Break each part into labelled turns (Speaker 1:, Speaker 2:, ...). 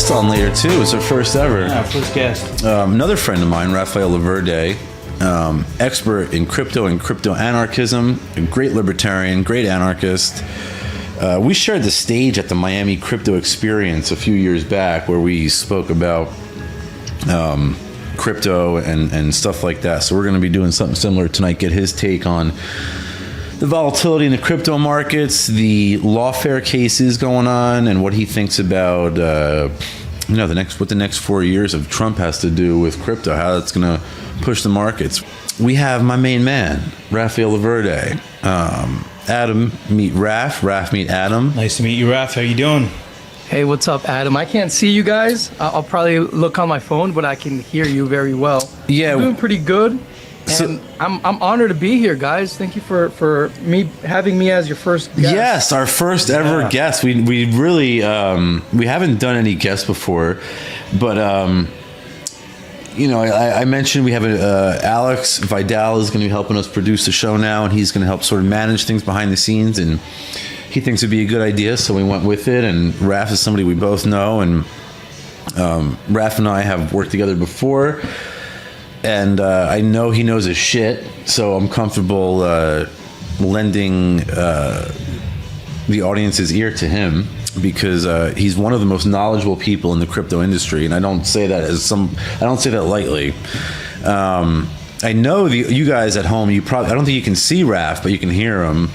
Speaker 1: guest on later too. It's our first ever.
Speaker 2: Yeah, first guest.
Speaker 1: Another friend of mine, Raphael Laverde, expert in crypto and crypto anarchism, a great libertarian, great anarchist. We shared the stage at the Miami Crypto Experience a few years back where we spoke about crypto and stuff like that. So we're going to be doing something similar tonight, get his take on the volatility in the crypto markets, the lawfare cases going on, and what he thinks about what the next 4 years of Trump has to do with crypto, how that's going to push the markets. We have my main man, Raphael Laverde. Adam meet Raph, Raph meet Adam.
Speaker 2: Nice to meet you, Raph. How you doing?
Speaker 3: Hey, what's up, Adam? I can't see you guys. I'll probably look on my phone, but I can hear you very well.
Speaker 1: Yeah,
Speaker 3: I'm doing pretty good. And I'm honored to be here, guys. Thank you for having me as your first guest.
Speaker 1: Yes, our first ever guest. We really we haven't done any guests before, but I mentioned we have Alex Vidal is going to be helping us produce the show now, and he's going to help sort of manage things behind the scenes, and he thinks it'd be a good idea, so we went with it. And Raph is somebody we both know, and Raph and I have worked together before. And I know he knows his shit, so I'm comfortable lending the audience's ear to him because he's one of the most knowledgeable people in the crypto industry, and I don't say that lightly. I know you guys at home. I don't think you can see Raph, but you can hear him.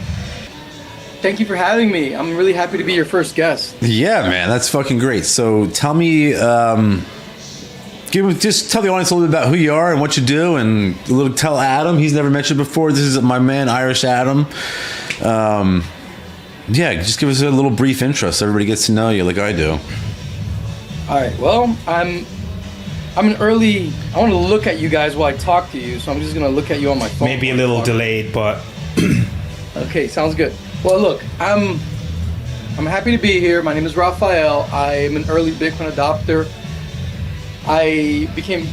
Speaker 3: Thank you for having me. I'm really happy to be your first guest.
Speaker 1: Yeah, man, that's fucking great. So tell me. Just tell the audience a little bit about who you are and what you do, and tell Adam. He's never mentioned before. This is my man, Irish Adam. Just give us a little brief intro so everybody gets to know you like I do.
Speaker 3: All right. Well, I'm an early. I want to look at you guys while I talk to you, so I'm just gonna look at you on my phone.
Speaker 2: Maybe a little delayed, but
Speaker 3: okay, sounds good. Well, look, I'm happy to be here. My name is Raphael. I'm an early Bitcoin adopter. I became,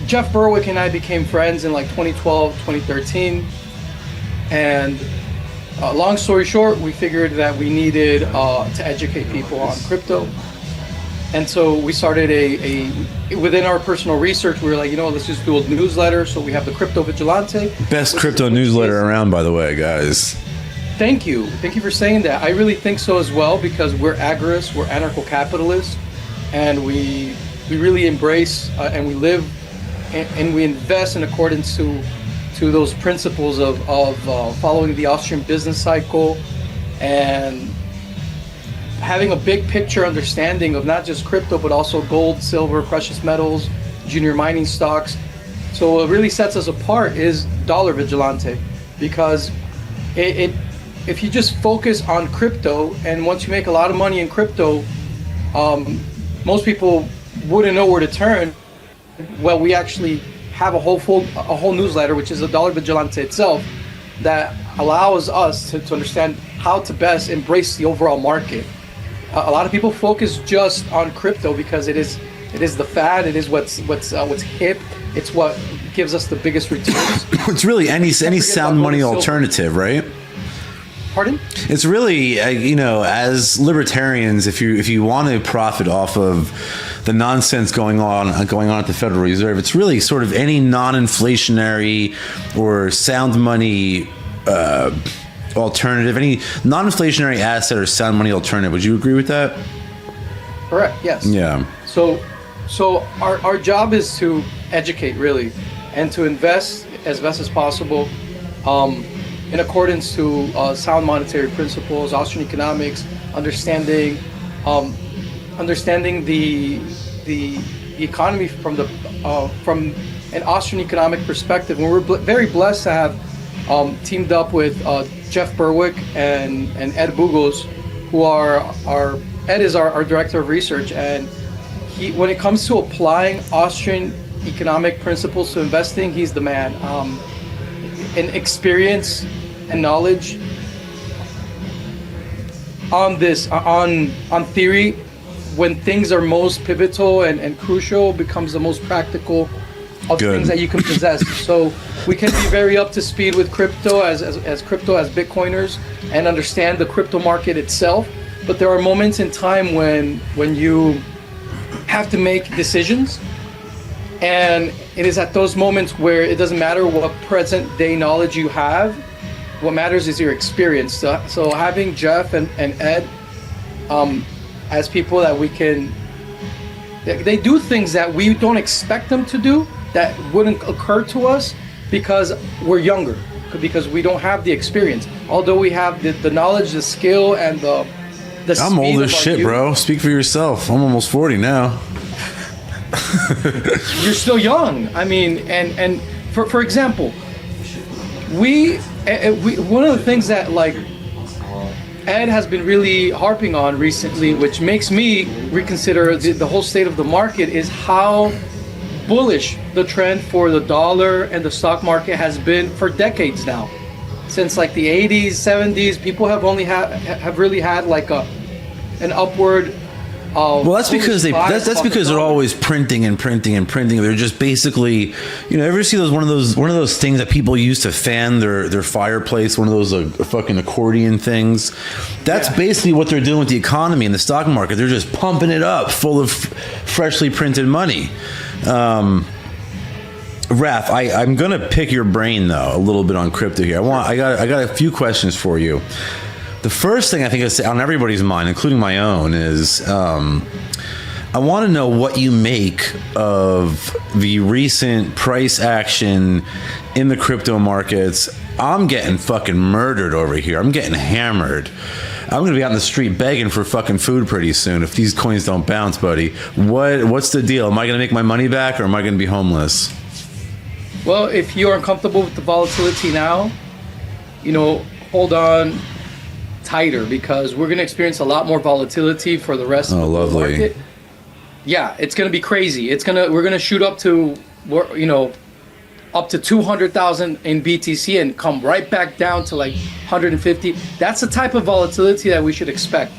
Speaker 3: Jeff Berwick and I became friends in like 2012, 2013. And long story short, we figured that we needed to educate people on crypto. And so we started within our personal research, we were like, let's just do a newsletter. So we have the Crypto Vigilante. Best
Speaker 1: crypto newsletter around, by the way, guys.
Speaker 3: Thank you. Thank you for saying that. I really think so as well, because we're agorists, we're anarcho-capitalists, and we really embrace and we live and we invest in accordance to those principles of following the Austrian business cycle and having a big picture understanding of not just crypto, but also gold, silver, precious metals, junior mining stocks. So what really sets us apart is Dollar Vigilante, because if you just focus on crypto, and once you make a lot of money in crypto, most people wouldn't know where to turn. Well, we actually have a whole newsletter, which is the Dollar Vigilante itself, that allows us to understand how to best embrace the overall market. A lot of people focus just on crypto because it is the fad. It is what's hip. It's what gives us the biggest returns.
Speaker 1: It's really any sound money alternative, right?
Speaker 3: Pardon?
Speaker 1: It's really, as libertarians, if you want to profit off of the nonsense going on at the Federal Reserve, it's really sort of any non-inflationary or sound money alternative, any non-inflationary asset or sound money alternative. Would you agree with that?
Speaker 3: Correct. Yes.
Speaker 1: Yeah.
Speaker 3: So our job is to educate, really, and to invest as best as possible. In accordance to sound monetary principles, Austrian economics, understanding the economy from an Austrian economic perspective. And we're very blessed to have teamed up with Jeff Berwick and Ed Bugos, who Ed is our director of research, and when it comes to applying Austrian economic principles to investing, he's the man. And experience and knowledge on this, on theory, when things are most pivotal and crucial, becomes the most practical of things that you can possess. So we can be very up to speed with crypto as Bitcoiners and understand the crypto market itself. But there are moments in time when you have to make decisions. And it is at those moments where it doesn't matter what present day knowledge you have. What matters is your experience. So having Jeff and Ed as people that we can, they do things that we don't expect them to do, that wouldn't occur to us because we're younger, because we don't have the experience. Although we have the knowledge, the skill, and the
Speaker 1: I'm old as shit, bro. Speak for yourself. I'm almost 40 now.
Speaker 3: You're still young. I mean, and for example, we one of the things that like Ed has been really harping on recently, which makes me reconsider the whole state of the market, is how bullish the trend for the dollar and the stock market has been for decades now. Since like the 80s, 70s, people have only have really had like an upward.
Speaker 1: Well, that's because that's because they're always printing and printing and printing. They're just basically, ever see one of those things that people use to fan their fireplace, one of those fucking accordion things. That's basically what they're doing with the economy and the stock market. They're just pumping it up full of freshly printed money. Raph, I'm gonna pick your brain though a little bit on crypto here. I got a few questions for you. The first thing I think is on everybody's mind, including my own, is I want to know what you make of the recent price action in the crypto markets. I'm getting fucking murdered over here. I'm getting hammered. I'm going to be out in the street begging for fucking food pretty soon if these coins don't bounce, buddy. What's the deal? Am I going to make my money back or am I going to be homeless?
Speaker 3: Well, if you're uncomfortable with the volatility now, hold on tighter, because we're going to experience a lot more volatility for the rest of the market. Yeah, it's going to be crazy. We're going to shoot up to up to 200,000 in BTC and come right back down to like 150. That's the type of volatility that we should expect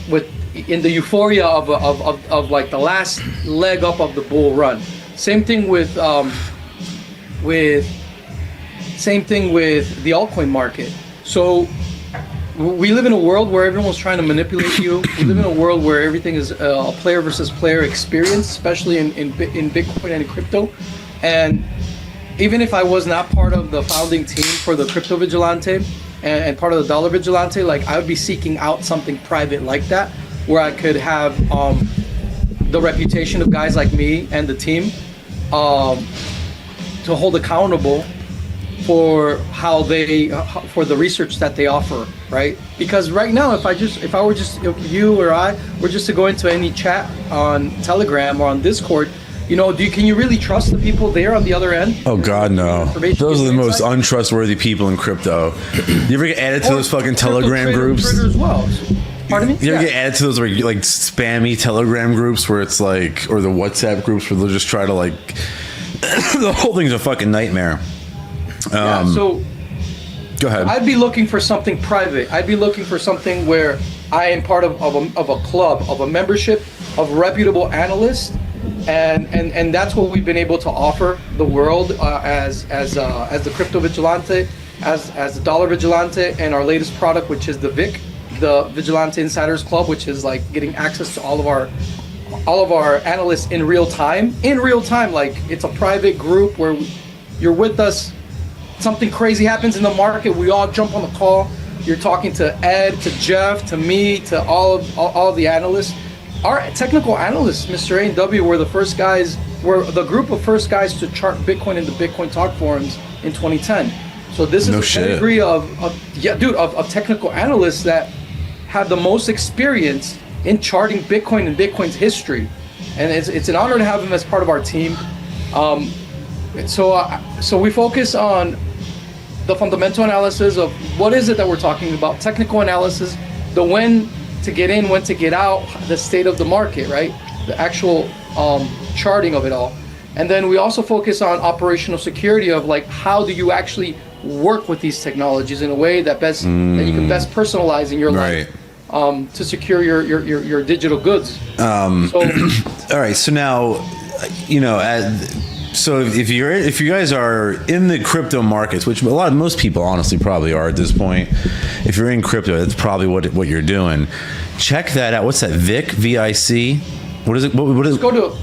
Speaker 3: in the euphoria of like the last leg up of the bull run. Same thing with the altcoin market. So we live in a world where everyone's trying to manipulate you. We live in a world where everything is a player versus player experience, especially in Bitcoin and in crypto. And even if I was not part of the founding team for the Crypto Vigilante and part of the Dollar Vigilante, like I would be seeking out something private like that, where I could have the reputation of guys like me and the team to hold accountable for for the research that they offer, right? Because right now, if you or I were just to go into any chat on Telegram or on Discord, can you really trust the people there on the other end?
Speaker 1: Oh God, no. Those are the most untrustworthy people in crypto. You ever get added to those fucking Telegram groups?
Speaker 3: As well. Pardon me?
Speaker 1: You ever get added to those like spammy Telegram groups where it's like, or the WhatsApp groups where they'll just try to like, the whole thing's a fucking nightmare.
Speaker 3: So
Speaker 1: go ahead.
Speaker 3: I'd be looking for something private. I'd be looking for something where I am part of a club, of a membership of reputable analysts, and that's what we've been able to offer the world as the Crypto Vigilante, as the Dollar Vigilante, and our latest product, which is the VIC, the Vigilante Insiders Club, which is like getting access to all of our analysts in real time. Like it's a private group where you're with us. Something crazy happens in the market, we all jump on the call. You're talking to Ed, to Jeff, to me, to all of the analysts. Our technical analysts, Mr. A&W, were the group of first guys to chart Bitcoin in the Bitcoin Talk forums in 2010. So this is a pedigree of technical analysts that have the most experience in charting Bitcoin and Bitcoin's history. And it's an honor to have them as part of our team. So we focus on the fundamental analysis of what is it that we're talking about, technical analysis, the when to get in, when to get out, the state of the market, right? The actual charting of it all. And then we also focus on operational security of like, how do you actually work with these technologies in a way that that you can best personalize in your life to secure your digital goods. All
Speaker 1: right. So now, so if you guys are in the crypto markets, which most people honestly probably are at this point, if you're in crypto, that's probably what you're doing. Check that out. What's that? VIC, VIC? What is it? What is?
Speaker 3: Go to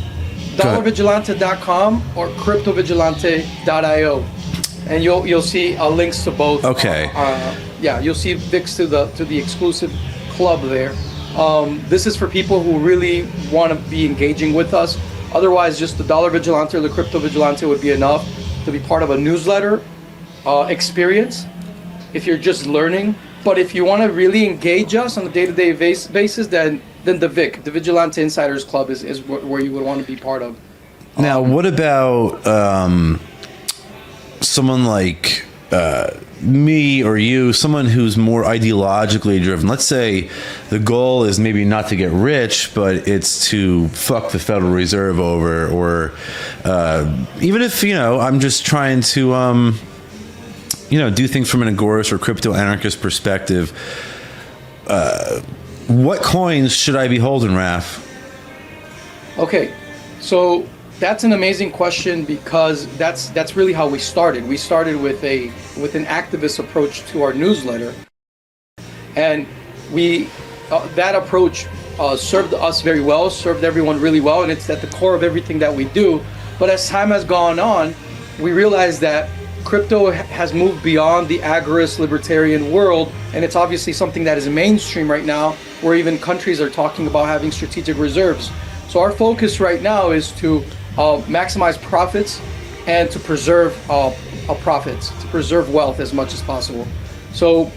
Speaker 3: dollarvigilante.com or cryptovigilante.io, and you'll see links to both.
Speaker 1: Okay.
Speaker 3: You'll see links to the exclusive club there. This is for people who really want to be engaging with us. Otherwise, just the Dollar Vigilante or the Crypto Vigilante would be enough to be part of a newsletter experience if you're just learning. But if you want to really engage us on a day-to-day basis, then the VIC, the Vigilante Insiders Club, is where you would want to be part of.
Speaker 1: Now, what about someone like me or you, someone who's more ideologically driven? Let's say the goal is maybe not to get rich, but it's to fuck the Federal Reserve over, or even if, I'm just trying to, do things from an agorist or crypto anarchist perspective. What coins should I be holding, Raf?
Speaker 3: Okay, so that's an amazing question, because that's really how we started. We started with an activist approach to our newsletter, and that approach served us very well, served everyone really well, and it's at the core of everything that we do. But as time has gone on, we realized that crypto has moved beyond the agorist libertarian world, and it's obviously something that is mainstream right now, where even countries are talking about having strategic reserves. So our focus right now is to maximize profits and to preserve profits, to preserve wealth as much as possible. So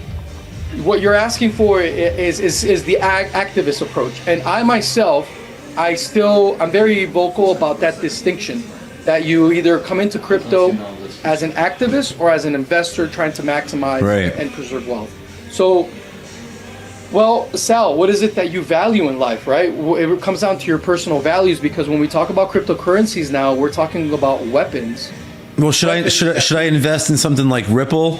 Speaker 3: what you're asking for is the activist approach. And I myself, I'm very vocal about that distinction, that you either come into crypto as an activist or as an investor trying to maximize and preserve wealth. So, well, Sal, what is it that you value in life, right? It comes down to your personal values, because when we talk about cryptocurrencies now, we're talking about weapons.
Speaker 1: Well, should I invest in something like Ripple?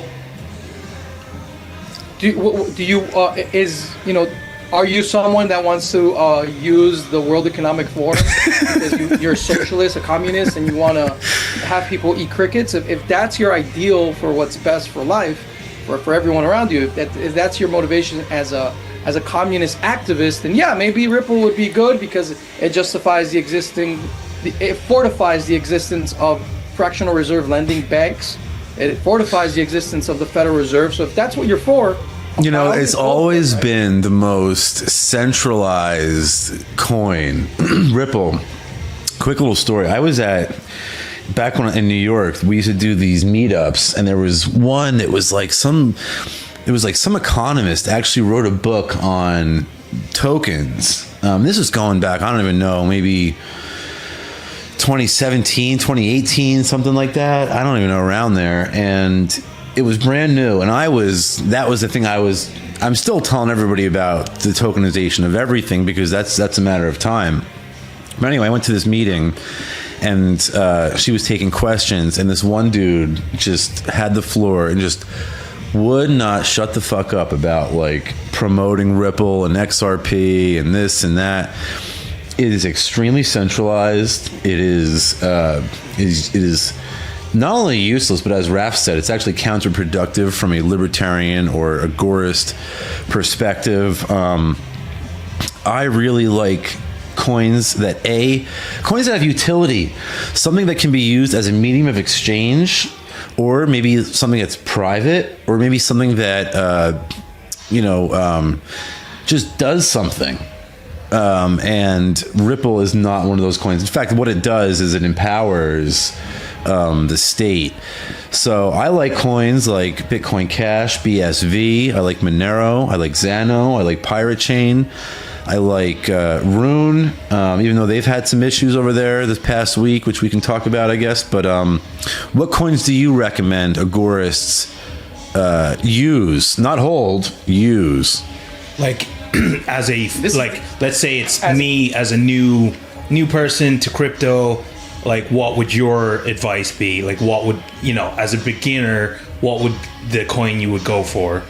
Speaker 1: Are you someone that wants to use the World Economic Forum because you're a socialist, a communist, and you want to have people eat crickets? If that's your ideal for what's best for life, for everyone around you, if that's your motivation as a communist activist, then yeah, maybe Ripple would be good, because it justifies it fortifies the existence of fractional reserve lending banks. It fortifies the existence of the Federal Reserve. So if that's what you're for, it's always been the most centralized coin. Ripple. Quick little story. I was back when in New York, we used to do these meetups, and there was one that was like some economist actually wrote a book on tokens. This is going back, I don't even know, maybe 2017, 2018, something like that. I don't even know, around there. And it was brand new, and that was the thing I'm still telling everybody about, the tokenization of everything, because that's a matter of time. But anyway, I went to this meeting, and she was taking questions, and this one dude just had the floor and just would not shut the fuck up about like promoting Ripple and XRP and this and that. It is extremely centralized. It is not only useless, but as Raf said, it's actually counterproductive from a libertarian or agorist perspective. I really like coins that have utility, something that can be used as a medium of exchange, or maybe something that's private, or maybe something that just does something. And Ripple is not one of those coins. In fact, what it does is it empowers the state. So I like coins like Bitcoin Cash, BSV. I like Monero. I like Zano. I like Pirate Chain. I like Rune, even though they've had some issues over there this past week, which we can talk about, I guess. But what coins do you recommend agorists use? Not hold, use.
Speaker 2: Like, let's say it's me as a new person to crypto. Like, what would your advice be? Like, what would, as a beginner, what would the coin you would go for?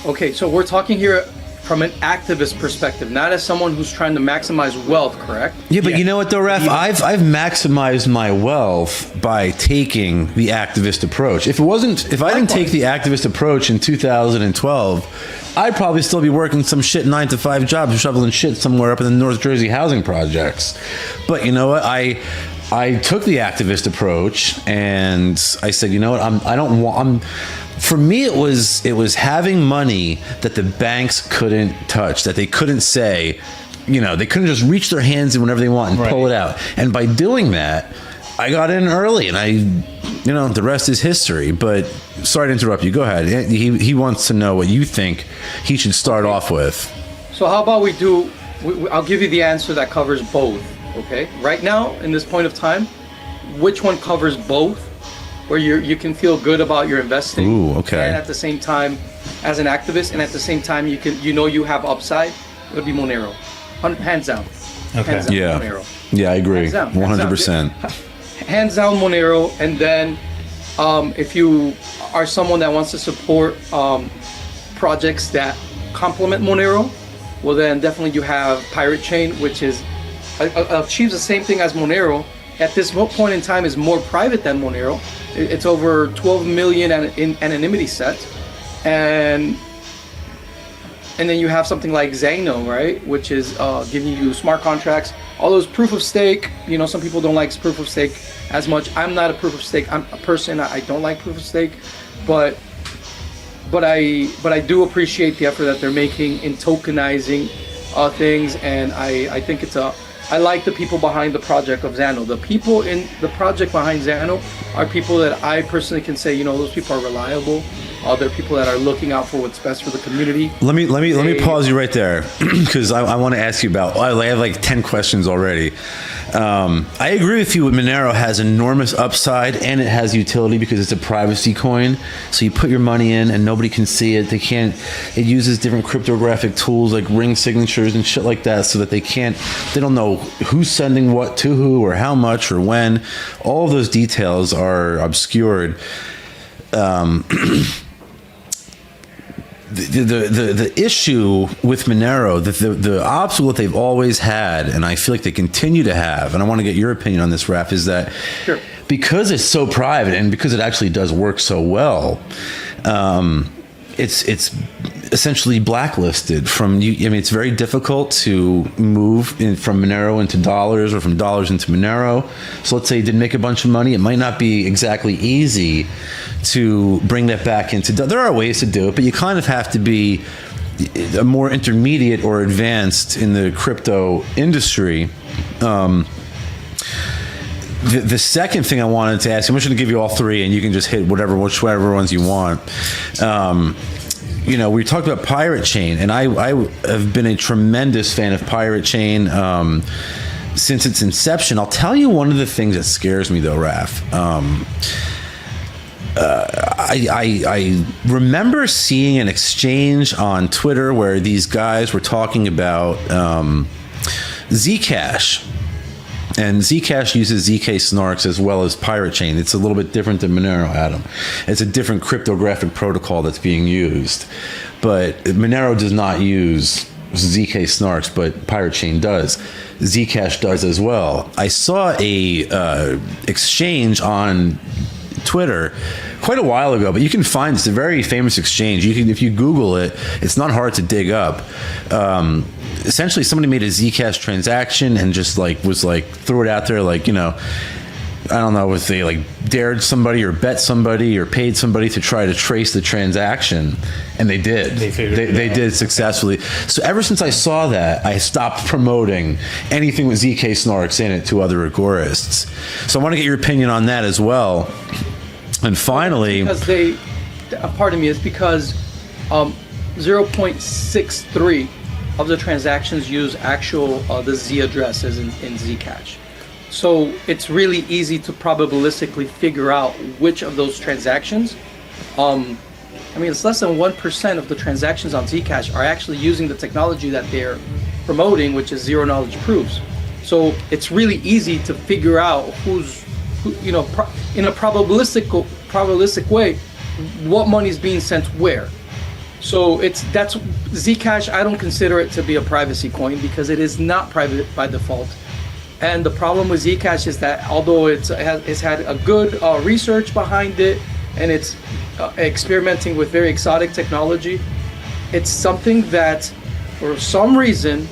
Speaker 3: Okay, so we're talking here from an activist perspective, not as someone who's trying to maximize wealth, correct?
Speaker 1: Yeah, but you know what though, Raf? I've maximized my wealth by taking the activist approach. If I didn't take the activist approach in 2012, I'd probably still be working some shit 9-to-5 jobs, shoveling shit somewhere up in the North Jersey housing projects. But you know what? I took the activist approach and I said, you know what? For me, it was having money that the banks couldn't touch, that they couldn't say, they couldn't just reach their hands in whenever they want and pull it out. And by doing that, I got in early, and the rest is history. But sorry to interrupt you. Go ahead. He wants to know what you think he should start off with.
Speaker 3: So how about I'll give you the answer that covers both. Okay. Right now, in this point of time, which one covers both? Where you can feel good about your investing.
Speaker 1: Ooh, okay.
Speaker 3: And at the same time, as an activist, and at the same time, you have upside. It would be Monero, hands down.
Speaker 2: Okay.
Speaker 3: Hands down,
Speaker 1: Yeah.
Speaker 3: Monero.
Speaker 1: Yeah, I agree.
Speaker 3: Hands down,
Speaker 1: 100%.
Speaker 3: Hands down Monero. And then, if you are someone that wants to support projects that complement Monero, well, then definitely you have Pirate Chain, which achieves the same thing as Monero. At this point in time, is more private than Monero. It's over 12 million anonymity set, and then you have something like Zano, right, which is giving you smart contracts. All those proof of stake. Some people don't like proof of stake as much. I'm not a proof of stake. I'm a person. I don't like proof of stake, but I do appreciate the effort that they're making in tokenizing things, and I think I like the people behind the project of Zano. The people in the project behind Zano are people that I personally can say, those people are reliable. They're people that are looking out for what's best for the community.
Speaker 1: Let me pause you right there because I want to ask you about. I have like 10 questions already. I agree with you. Monero has enormous upside and it has utility because it's a privacy coin. So you put your money in and nobody can see it. It uses different cryptographic tools like ring signatures and shit like that, so that they don't know who's sending what to who or how much or when. All of those details are obscured. The issue with Monero, the obstacle that they've always had, and I feel like they continue to have, and I want to get your opinion on this, Raph, is that because it's so private and because it actually does work so well, it's essentially blacklisted from you. I mean, it's very difficult to move from Monero into dollars or from dollars into Monero. So let's say you did make a bunch of money. It might not be exactly easy to bring that back into. There are ways to do it, but you kind of have to be a more intermediate or advanced in the crypto industry. The second thing I wanted to ask, I'm just going to give you all three, and you can just hit whichever ones you want. We talked about Pirate Chain, and I have been a tremendous fan of Pirate Chain since its inception. I'll tell you one of the things that scares me, though, Raph. I remember seeing an exchange on Twitter where these guys were talking about Zcash. And Zcash uses ZK snarks as well as Pirate Chain. It's a little bit different than Monero, Adam. It's a different cryptographic protocol that's being used. But Monero does not use ZK snarks, but Pirate Chain does. Zcash does as well. I saw a exchange on Twitter quite a while ago, but you can find it's a very famous exchange. If you Google it, it's not hard to dig up. Essentially, somebody made a Zcash transaction and just threw it out there, I don't know if they dared somebody or bet somebody or paid somebody to try to trace the transaction, and they did. They did successfully. So ever since I saw that, I stopped promoting anything with ZK snarks in it to other agorists. So I want to get your opinion on that as well. And finally,
Speaker 3: it's because 0.63 of the transactions use the Z addresses in Zcash. So it's really easy to probabilistically figure out which of those transactions. It's less than 1% of the transactions on Zcash are actually using the technology that they're promoting, which is zero knowledge proofs. So it's really easy to figure out who in a probabilistic way, what money is being sent where. So that's Zcash. I don't consider it to be a privacy coin because it is not private by default. And the problem with Zcash is that although it's had a good research behind it, and it's experimenting with very exotic technology, it's something that, for some reason,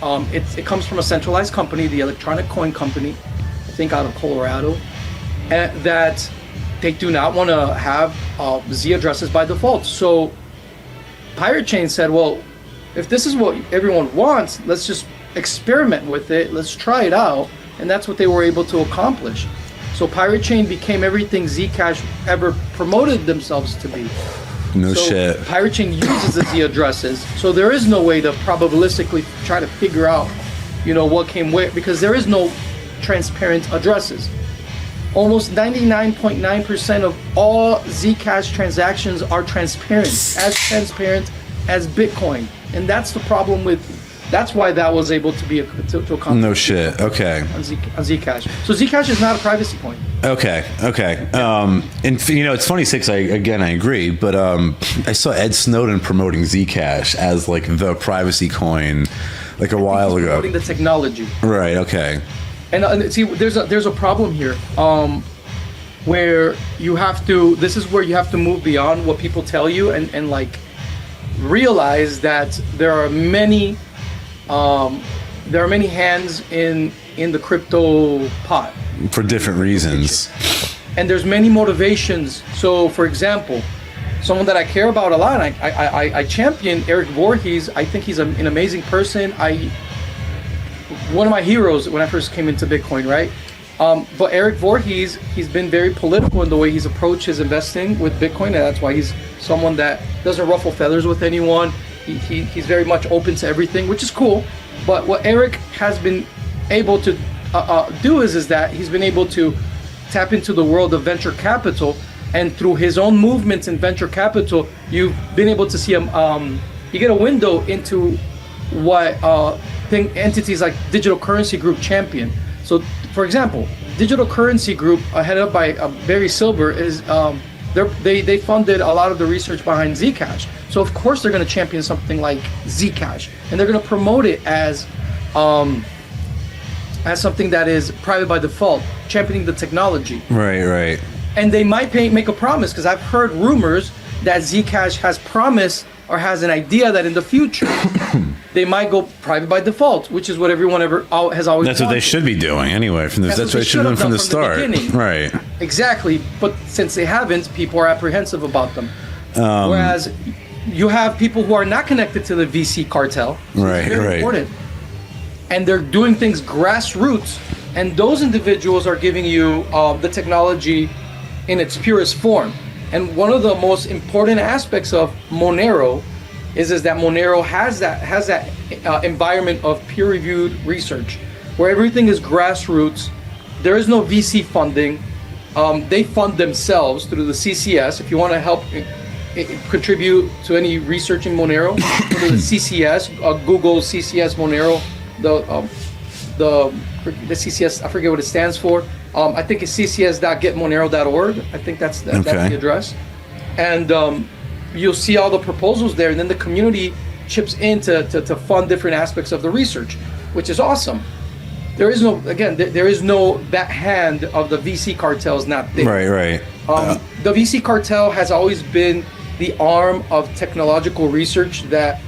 Speaker 3: it comes from a centralized company, the Electronic Coin Company, I think out of Colorado, and that they do not want to have Z addresses by default. So Pirate Chain said, well, if this is what everyone wants, let's just experiment with it, let's try it out, and that's what they were able to accomplish. So Pirate Chain became everything Zcash ever promoted themselves to be.
Speaker 1: No shit.
Speaker 3: Pirate Chain uses the Z addresses, so there is no way to probabilistically try to figure out, what came where, because there is no transparent addresses. Almost 99.9% of all Zcash transactions are transparent as Bitcoin, and that's the problem with. That's why that was able to be to accomplish.
Speaker 1: No shit. Okay.
Speaker 3: On Zcash. So Zcash is not a privacy coin.
Speaker 1: Okay. And it's funny because I agree, but I saw Ed Snowden promoting Zcash as like the privacy coin, like a while ago.
Speaker 3: Promoting the technology.
Speaker 1: Right. Okay.
Speaker 3: And see, there's a problem here, where you have to. This is where you have to move beyond what people tell you and like realize that there are many hands in the crypto pot
Speaker 1: for different reasons,
Speaker 3: and there's many motivations. So, for example, someone that I care about a lot, I champion Eric Voorhees. I think he's an amazing person. One of my heroes when I first came into Bitcoin, right? But Eric Voorhees, he's been very political in the way he's approached his investing with Bitcoin, and that's why he's someone that doesn't ruffle feathers with anyone. He's very much open to everything, which is cool. But what Eric has been able to do is that he's been able to tap into the world of venture capital, and through his own movements in venture capital, you've been able to see you get a window into what entities like Digital Currency Group champion. So, for example, Digital Currency Group, headed up by Barry Silver, is they funded a lot of the research behind Zcash. So of course they're going to champion something like Zcash, and they're going to promote it as something that is private by default, championing the technology.
Speaker 1: Right.
Speaker 3: And they might make a promise, because I've heard rumors that Zcash has promised or has an idea that in the future they might go private by default, which is what everyone has always
Speaker 1: That's
Speaker 3: wanted.
Speaker 1: what they should be doing anyway. That's what they should have done from the start. Right.
Speaker 3: Exactly. But since they haven't, people are apprehensive about them. Whereas you have people who are not connected to the VC cartel. So it's very important. And they're doing things grassroots. And those individuals are giving you the technology in its purest form. And one of the most important aspects of Monero is that Monero has that environment of peer-reviewed research, where everything is grassroots. There is no VC funding. They fund themselves through the CCS. If you want to help contribute to any research in Monero, go to the CCS, Google CCS Monero, the CCS, I forget what it stands for. I think it's ccs.getmonero.org. I think that's the address. And you'll see all the proposals there, and then the community chips in to fund different aspects of the research, which is awesome. There is no that hand of the VC cartel is not there.
Speaker 1: Right.
Speaker 3: The VC cartel has always been the arm of technological research that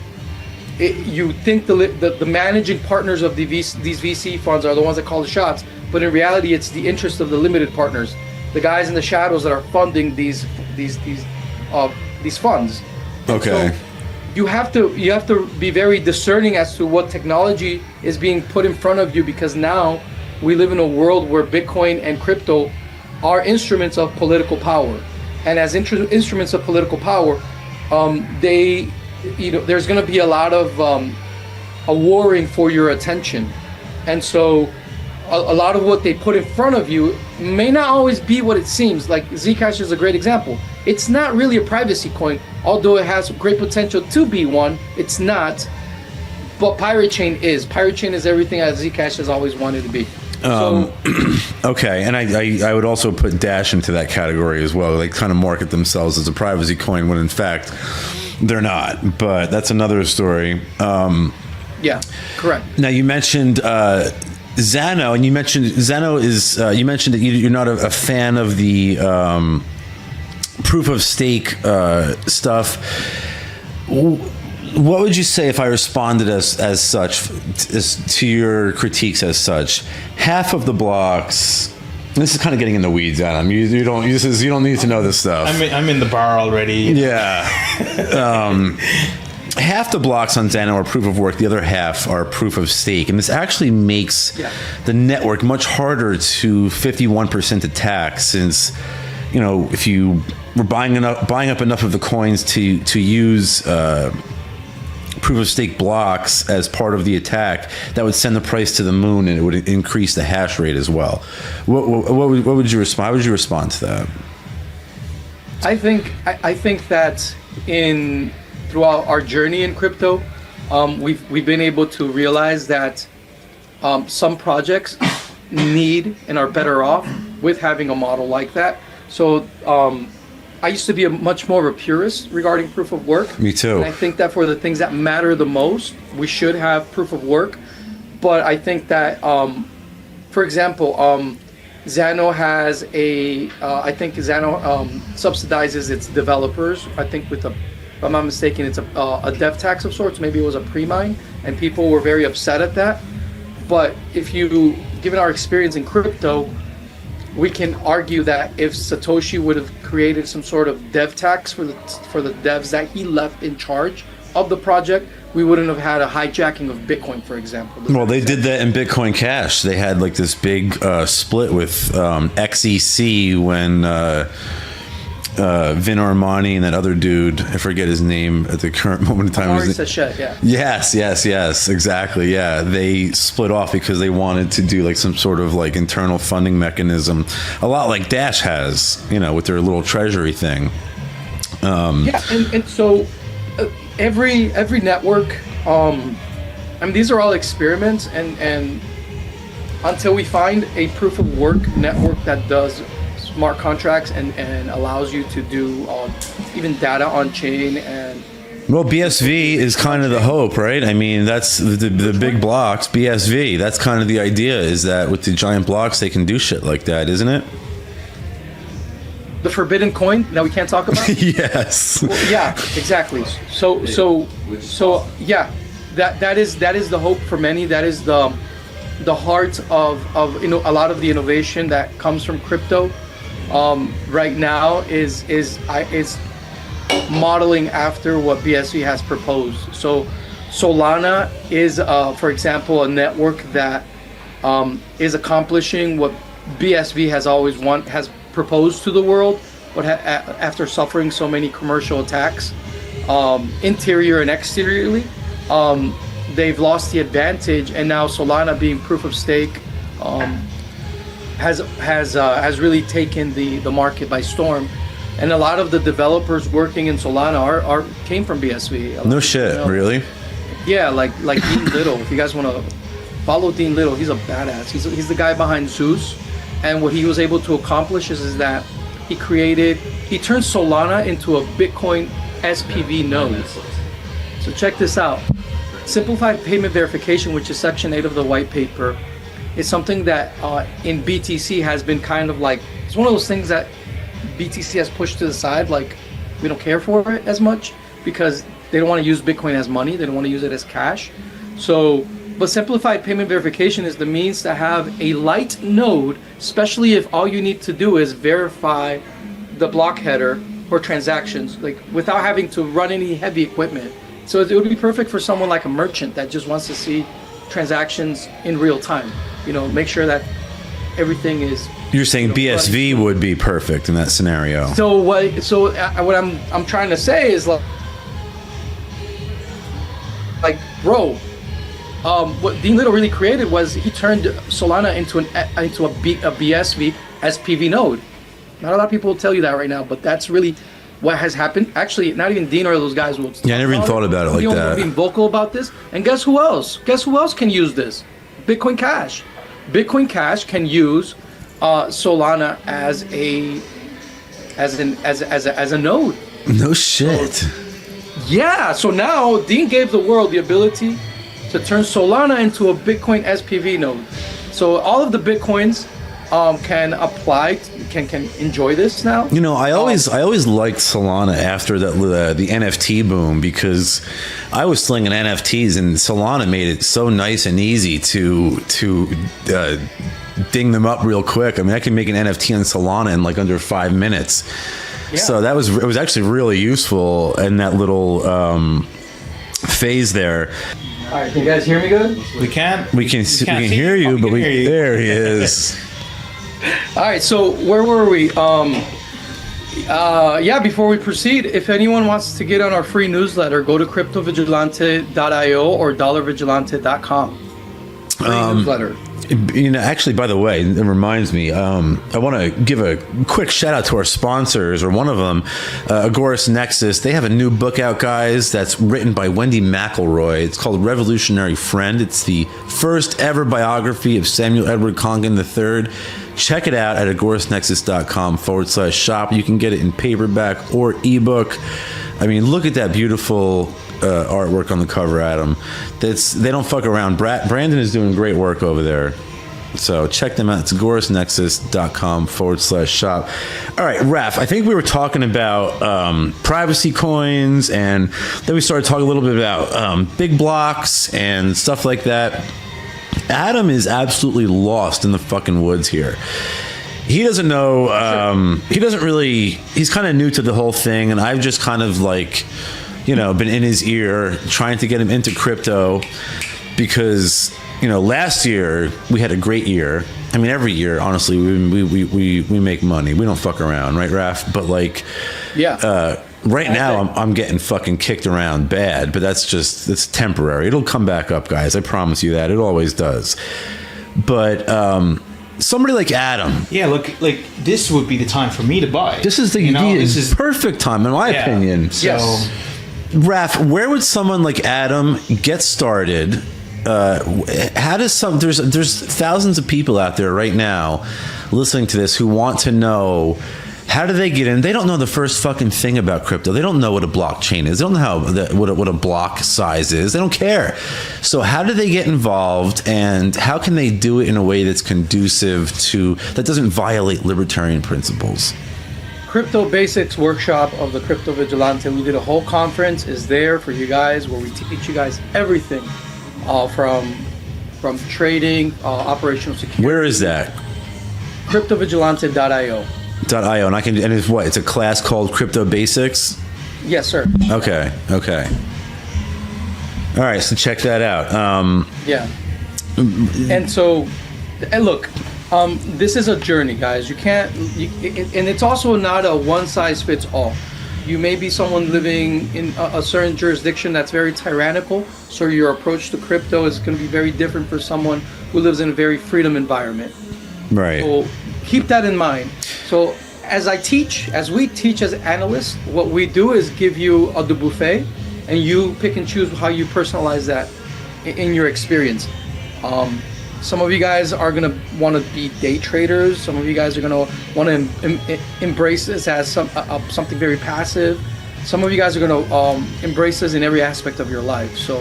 Speaker 3: you think the managing partners of these VC funds are the ones that call the shots, but in reality, it's the interest of the limited partners, the guys in the shadows that are funding these funds.
Speaker 1: Okay.
Speaker 3: So you have to be very discerning as to what technology is being put in front of you, because now we live in a world where Bitcoin and crypto are instruments of political power, and as instruments of political power, there's going to be a lot of a warring for your attention, and so a lot of what they put in front of you may not always be what it seems. Like Zcash is a great example. It's not really a privacy coin, although it has great potential to be one. It's not, but Pirate Chain is. Pirate Chain is everything that Zcash has always wanted to be.
Speaker 1: Okay, and I would also put Dash into that category as well. They kind of market themselves as a privacy coin when in fact they're not. But that's another story.
Speaker 3: Yeah, correct.
Speaker 1: Now you mentioned Zano, and you mentioned Zano is. You mentioned that you're not a fan of the proof of stake stuff. What would you say if I responded as such to your critiques as such? Half of the blocks. This is kind of getting in the weeds, Adam. You don't need to know this stuff.
Speaker 2: I'm in the bar already.
Speaker 1: Yeah. Half the blocks on Zano are proof of work. The other half are proof of stake, and this actually makes the network much harder to 51% attack, since if you were buying up enough of the coins to use proof of stake blocks as part of the attack, that would send the price to the moon, and it would increase the hash rate as well. What would you respond? How would you respond to that?
Speaker 3: I think that throughout our journey in crypto, we've been able to realize that some projects need and are better off with having a model like that. So I used to be much more of a purist regarding proof of work.
Speaker 1: Me too.
Speaker 3: And I think that for the things that matter the most, we should have proof of work. But I think that, for example, Zano has I think Zano subsidizes its developers. I think if I'm not mistaken, it's a dev tax of sorts. Maybe it was a pre-mine, and people were very upset at that. But given our experience in crypto, we can argue that if Satoshi would have created some sort of dev tax for the devs that he left in charge of the project, we wouldn't have had a hijacking of Bitcoin, for example.
Speaker 1: Well, they did that in Bitcoin Cash. They had like this big split with XEC when Vin Armani and that other dude, I forget his name at the current moment in time. Yes, exactly. Yeah, they split off because they wanted to do like some sort of like internal funding mechanism, a lot like Dash has, with their little treasury thing.
Speaker 3: And so every network, these are all experiments, and until we find a proof of work network that does smart contracts and allows you to do even data on chain. And
Speaker 1: well, BSV is kind of the hope, right? I mean, that's the big blocks. BSV, that's kind of the idea, is that with the giant blocks they can do shit like that, isn't it?
Speaker 3: The forbidden coin that we can't talk about.
Speaker 1: Yes.
Speaker 3: Well, yeah, exactly. So yeah, that is the hope for many. That is the heart of a lot of the innovation that comes from crypto. Right now is modeling after what BSV has proposed. So Solana is, for example, a network that is accomplishing what BSV has proposed to the world, but after suffering so many commercial attacks, interior and exteriorly, they've lost the advantage, and now Solana, being proof of stake, has really taken the market by storm, and a lot of the developers working in Solana came from BSV.
Speaker 1: No shit, really?
Speaker 3: Yeah, like Dean Little. If you guys want to follow Dean Little, he's a badass. He's the guy behind Zeus, and what he was able to accomplish is that he turned Solana into a Bitcoin SPV node. So check this out. Simplified payment verification, which is Section 8 of the white paper, is something that in BTC has been kind of like, it's one of those things that BTC has pushed to the side, like we don't care for it as much because they don't want to use Bitcoin as money, they don't want to use it as cash. But simplified payment verification is the means to have a light node, especially if all you need to do is verify the block header or transactions, like without having to run any heavy equipment. So it would be perfect for someone like a merchant that just wants to see transactions in real time. Make sure that everything is.
Speaker 1: You're saying BSV would be perfect in that scenario.
Speaker 3: So what I'm trying to say is like bro, what Dean Little really created was he turned Solana into a BSV SPV node. Not a lot of people will tell you that right now, but that's really what has happened. Actually, not even Dean or those guys will.
Speaker 1: Yeah, I never even thought about it like that.
Speaker 3: Being vocal about this. And guess who else? Guess who else can use this? Bitcoin Cash. Bitcoin Cash can use Solana as a node.
Speaker 1: No shit.
Speaker 3: Yeah, so now Dean gave the world the ability to turn Solana into a Bitcoin SPV node. So all of the Bitcoins can apply, can enjoy this now.
Speaker 1: You know, I always liked Solana after the NFT boom, because I was slinging NFTs, and Solana made it so nice and easy to ding them up real quick. I mean, I can make an NFT on Solana in like under 5 minutes. Yeah. So it was actually really useful in that little phase there.
Speaker 3: All right, can you guys hear me good?
Speaker 1: We can hear you, but there he is.
Speaker 3: All right, so where were we? Yeah, before we proceed, if anyone wants to get on our free newsletter, go to cryptovigilante.io or dollarvigilante.com. Free newsletter.
Speaker 1: You know, actually, by the way, it reminds me, I want to give a quick shout out to our sponsors, or one of them, Agorist Nexus. They have a new book out, guys, that's written by Wendy McElroy. It's called Revolutionary Friend. It's the first ever biography of Samuel Edward Congan III. Check it out at agoristnexus.com/shop. You can get it in paperback or ebook. I mean, look at that beautiful artwork on the cover, Adam. They don't fuck around. Brandon is doing great work over there. So check them out. It's agoristnexus.com/shop. All right, Raph, I think we were talking about privacy coins, and then we started talking a little bit about big blocks and stuff like that. Adam is absolutely lost in the fucking woods here. He doesn't know, he's kind of new to the whole thing, and I've just kind of like, you know, been in his ear trying to get him into crypto, because, you know, last year we had a great year. I mean, every year, honestly, we make money. We don't fuck around, right, Raph? But like,
Speaker 3: yeah.
Speaker 1: Right now, I'm getting fucking kicked around bad, but it's temporary. It'll come back up, guys. I promise you that. It always does. But somebody like Adam.
Speaker 2: Yeah, look, like this would be the time for me to buy.
Speaker 1: This is this is perfect time, in my opinion.
Speaker 2: So,
Speaker 3: yes.
Speaker 1: Raph, where would someone like Adam get started? How does there's thousands of people out there right now listening to this who want to know, how do they get in? They don't know the first fucking thing about crypto. They don't know what a blockchain is. They don't know what a block size is. They don't care. So how do they get involved, and how can they do it in a way that's conducive to, that doesn't violate libertarian principles?
Speaker 3: Crypto Basics workshop of the Crypto Vigilante. We did a whole conference, is there for you guys, where we teach you guys everything from trading, operational security.
Speaker 1: Where is that?
Speaker 3: Cryptovigilante.io.
Speaker 1: .io, and it's what? It's a class called Crypto Basics?
Speaker 3: Yes, sir.
Speaker 1: Okay. All right, so check that out.
Speaker 3: Yeah. And so, and look, this is a journey, guys. You can't, and it's also not a one-size-fits-all. You may be someone living in a certain jurisdiction that's very tyrannical, so your approach to crypto is going to be very different for someone who lives in a very freedom environment.
Speaker 1: Right.
Speaker 3: So keep that in mind. So as we teach as analysts, what we do is give you the buffet, and you pick and choose how you personalize that in your experience. Some of you guys are going to want to be day traders. Some of you guys are going to want to embrace this as something very passive. Some of you guys are going to embrace this in every aspect of your life. So,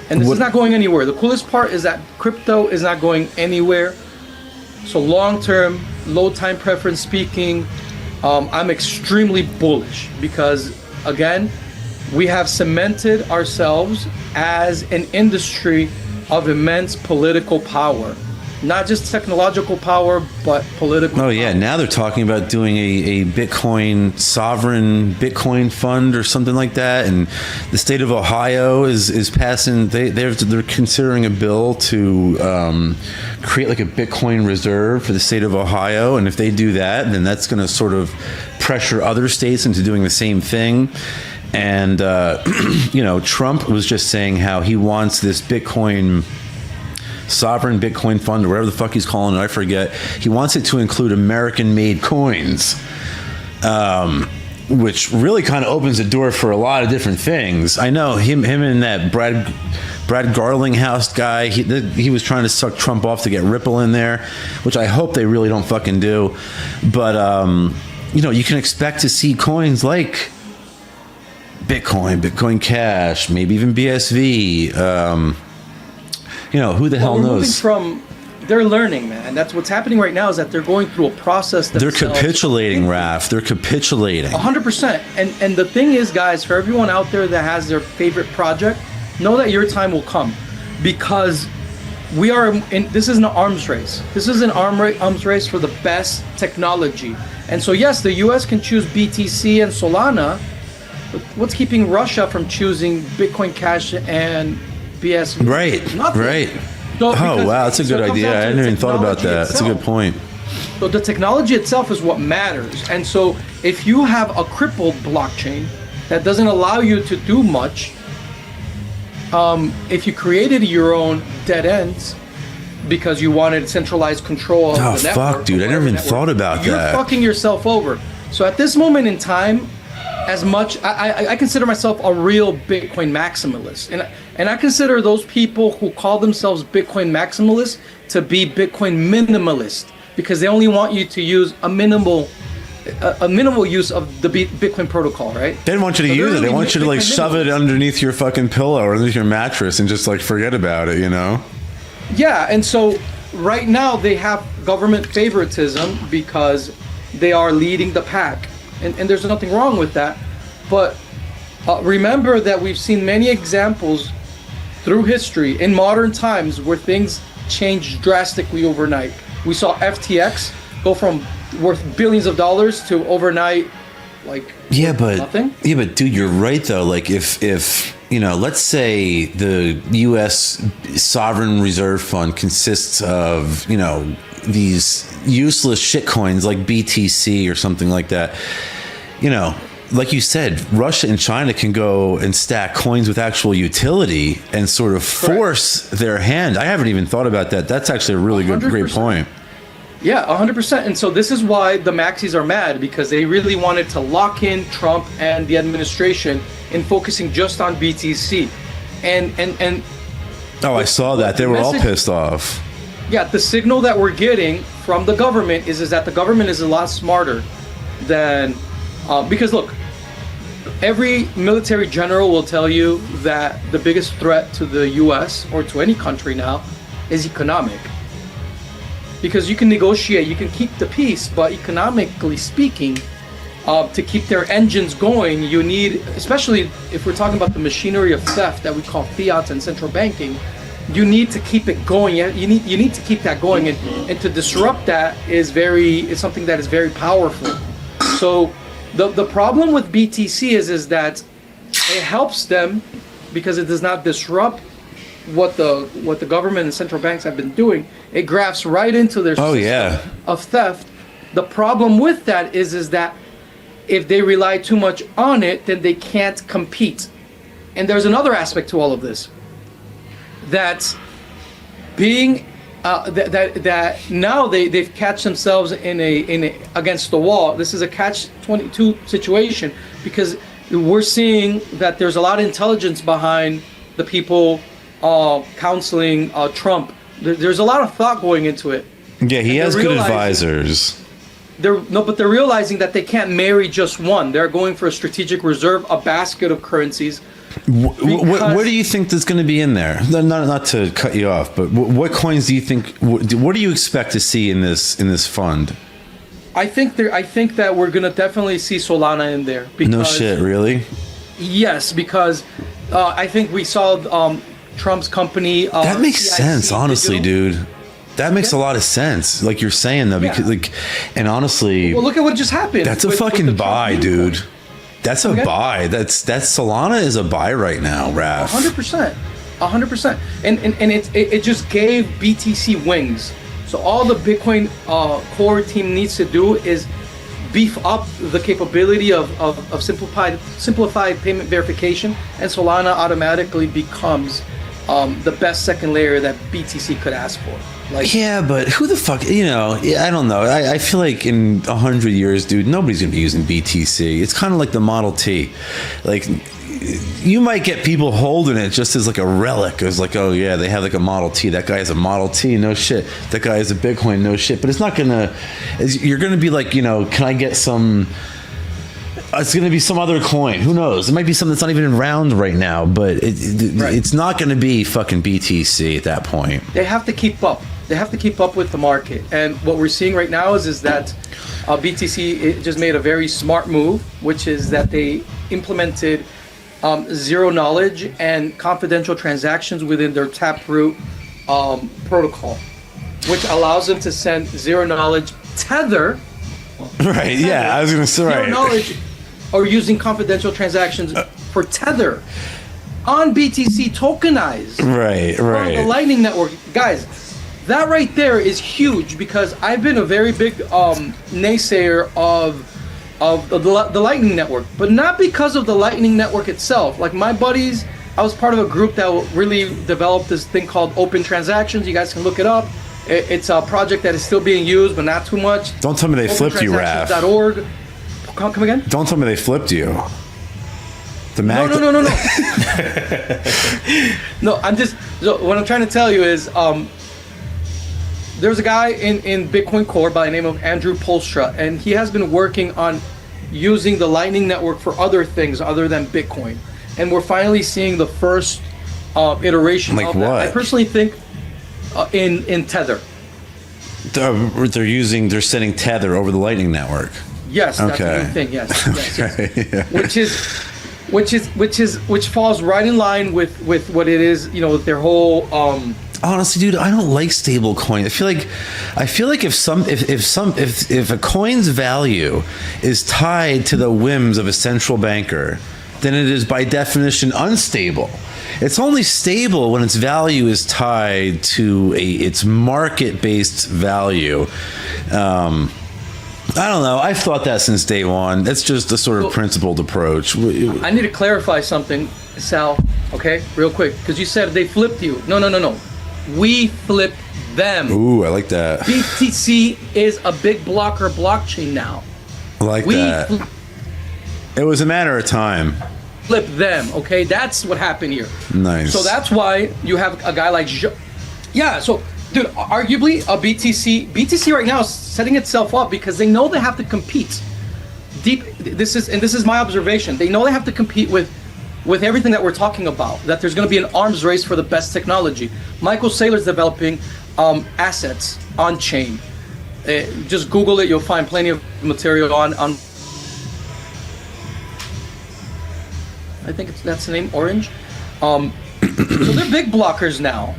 Speaker 3: and this is not going anywhere. The coolest part is that crypto is not going anywhere. So long-term, low-time preference speaking, I'm extremely bullish, because, again, we have cemented ourselves as an industry of immense political power. Not just technological power, but political power.
Speaker 1: Yeah, now they're talking about doing a Bitcoin, sovereign Bitcoin fund or something like that, and the state of Ohio is passing, they're considering a bill to create like a Bitcoin reserve for the state of Ohio, and if they do that, then that's going to sort of pressure other states into doing the same thing. And you know, Trump was just saying how he wants this sovereign Bitcoin fund, or whatever the fuck he's calling it, I forget. He wants it to include American-made coins, which really kind of opens the door for a lot of different things. I know him and that Brad Garlinghouse guy, he was trying to suck Trump off to get Ripple in there, which I hope they really don't fucking do. But you know, you can expect to see coins like Bitcoin, Bitcoin Cash, maybe even BSV. Who the hell knows?
Speaker 3: They're learning, man. That's what's happening right now is that they're going through a process.
Speaker 1: They're capitulating, Raph. They're capitulating.
Speaker 3: 100%. And the thing is, guys, for everyone out there that has their favorite project, know that your time will come, because this is an arms race. This is an arms race for the best technology. And so, yes, the U.S. can choose BTC and Solana, but what's keeping Russia from choosing Bitcoin Cash and BSV?
Speaker 1: Right.
Speaker 3: Nothing.
Speaker 1: Right.
Speaker 3: So,
Speaker 1: wow, that's a good idea. I hadn't even thought about that. That's a good point.
Speaker 3: So the technology itself is what matters. And so if you have a crippled blockchain that doesn't allow you to do much, if you created your own dead ends because you wanted centralized control of the network.
Speaker 1: Oh, fuck, dude. I never even thought about that.
Speaker 3: You're fucking yourself over. So at this moment in time, as much I consider myself a real Bitcoin maximalist, and I consider those people who call themselves Bitcoin maximalists to be Bitcoin minimalist, because they only want you to use a minimal use of the Bitcoin protocol, right?
Speaker 1: They don't want you to use it. They want you to like shove it underneath your fucking pillow or underneath your mattress and just like forget about it,
Speaker 3: Yeah, and so right now they have government favoritism because they are leading the pack. And there's nothing wrong with that. But remember that we've seen many examples through history in modern times where things changed drastically overnight. We saw FTX go from worth billions of dollars to overnight, nothing.
Speaker 1: Yeah, but dude, you're right though. Like if let's say the U.S. sovereign reserve fund consists of these useless shit coins like BTC or something like that. Like you said, Russia and China can go and stack coins with actual utility and sort of force their hand. I haven't even thought about that. That's actually a really great point.
Speaker 3: Yeah, 100%. And so this is why the maxis are mad, because they really wanted to lock in Trump and the administration in focusing just on BTC. And
Speaker 1: I saw that. They were all pissed off.
Speaker 3: Yeah, the signal that we're getting from the government is that the government is a lot smarter than because look, every military general will tell you that the biggest threat to the US or to any country now is economic. Because you can negotiate, you can keep the peace, but economically speaking, to keep their engines going, you need, especially if we're talking about the machinery of theft that we call fiat and central banking, you need to keep it going. You need to keep that going, and to disrupt that is something that is very powerful. So the problem with BTC is that it helps them because it does not disrupt what the government and central banks have been doing. It grafts right into their system of theft. The problem with that is that if they rely too much on it, then they can't compete. And there's another aspect to all of this. That being that now they've catch themselves in a against the wall. This is a catch-22 situation, because we're seeing that there's a lot of intelligence behind the people counseling Trump. There's a lot of thought going into it.
Speaker 1: Yeah, he has good advisors.
Speaker 3: But they're realizing that they can't marry just one. They're going for a strategic reserve, a basket of currencies.
Speaker 1: What do you think that's going to be in there? Not to cut you off, but what coins do you think? What do you expect to see in this fund?
Speaker 3: I think that we're going to definitely see Solana in there. Because,
Speaker 1: no shit, really?
Speaker 3: Yes, because I think we saw Trump's company.
Speaker 1: That makes sense, honestly, dude. That makes a lot of sense, like you're saying though, because and honestly,
Speaker 3: well, look at what just happened.
Speaker 1: That's a fucking buy, dude. That's a buy. That's Solana is a buy right now, Raph.
Speaker 3: 100%, and it just gave BTC wings. So all the Bitcoin core team needs to do is beef up the capability of simplified payment verification, and Solana automatically becomes the best second layer that BTC could ask for.
Speaker 1: Yeah, but who the fuck, I don't know. I feel like in 100 years, dude, nobody's going to be using BTC. It's kind of like the Model T. Like, you might get people holding it just as like a relic. It's like, oh yeah, they have like a Model T. That guy has a Model T, no shit. That guy has a Bitcoin, no shit. But it's not going to, you're going to be like, can I get some It's going to be some other coin. Who knows? It might be something that's not even around right now, but it's not going to be fucking BTC at that point.
Speaker 3: They have to keep up. They have to keep up with the market. And what we're seeing right now is that BTC just made a very smart move, which is that they implemented zero knowledge and confidential transactions within their Taproot protocol, which allows them to send zero knowledge tether.
Speaker 1: Right. Tether, yeah, I was going to say
Speaker 3: zero knowledge, or using confidential transactions for tether on BTC tokenized.
Speaker 1: Right.
Speaker 3: On the Lightning Network, guys. That right there is huge, because I've been a very big naysayer of the Lightning Network, but not because of the Lightning Network itself. Like my buddies, I was part of a group that really developed this thing called Open Transactions. You guys can look it up. It's a project that is still being used, but not too much.
Speaker 1: Don't tell me they flipped you, Raph.
Speaker 3: OpenTransactions.org. Come again?
Speaker 1: Don't tell me they flipped you.
Speaker 3: No. No, I'm just. So what I'm trying to tell you is, there's a guy in Bitcoin Core by the name of Andrew Polstra, and he has been working on using the Lightning Network for other things other than Bitcoin. And we're finally seeing the first iteration
Speaker 1: like
Speaker 3: of
Speaker 1: what?
Speaker 3: that. I personally think in Tether.
Speaker 1: They're sending Tether over the Lightning Network.
Speaker 3: Yes, that's
Speaker 1: okay.
Speaker 3: the new thing. Yes.
Speaker 1: Okay.
Speaker 3: Yeah. Which falls right in line with what it is. You know, their whole.
Speaker 1: Honestly, dude, I don't like stable coin. I feel like if a coin's value is tied to the whims of a central banker, then it is by definition unstable. It's only stable when its value is tied to its market-based value. I don't know. I've thought that since day one. That's just a sort of principled approach.
Speaker 3: I need to clarify something, Sal. Okay, real quick, because you said they flipped you. No. We flipped them.
Speaker 1: Ooh, I like that.
Speaker 3: BTC is a big blocker blockchain now.
Speaker 1: I like that. It was a matter of time.
Speaker 3: Flip them, okay? That's what happened here.
Speaker 1: Nice.
Speaker 3: So that's why you have a guy like yeah, so dude, arguably a BTC right now is setting itself up because they know they have to compete. This is my observation. They know they have to compete with everything that we're talking about, that there's going to be an arms race for the best technology. Michael Saylor's developing assets on chain. Just Google it, you'll find plenty of material on I think that's the name, Orange. So they're big blockers now.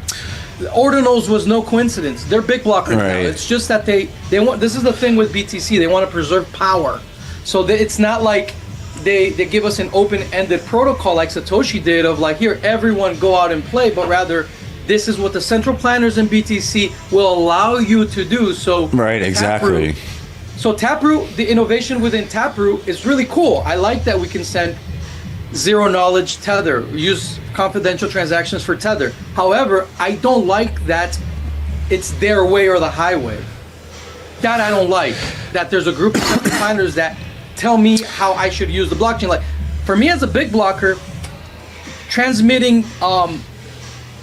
Speaker 3: Ordinals was no coincidence. They're big blockers now. It's just that they want. This is the thing with BTC. They want to preserve power. So it's not like they give us an open-ended protocol like Satoshi did of like, here, everyone go out and play, but rather this is what the central planners in BTC will allow you to do. So
Speaker 1: exactly.
Speaker 3: So Taproot, the innovation within Taproot is really cool. I like that we can send zero knowledge tether, use confidential transactions for tether. However, I don't like that it's their way or the highway. That I don't like. That there's a group of central planners that tell me how I should use the blockchain. Like, for me as a big blocker, transmitting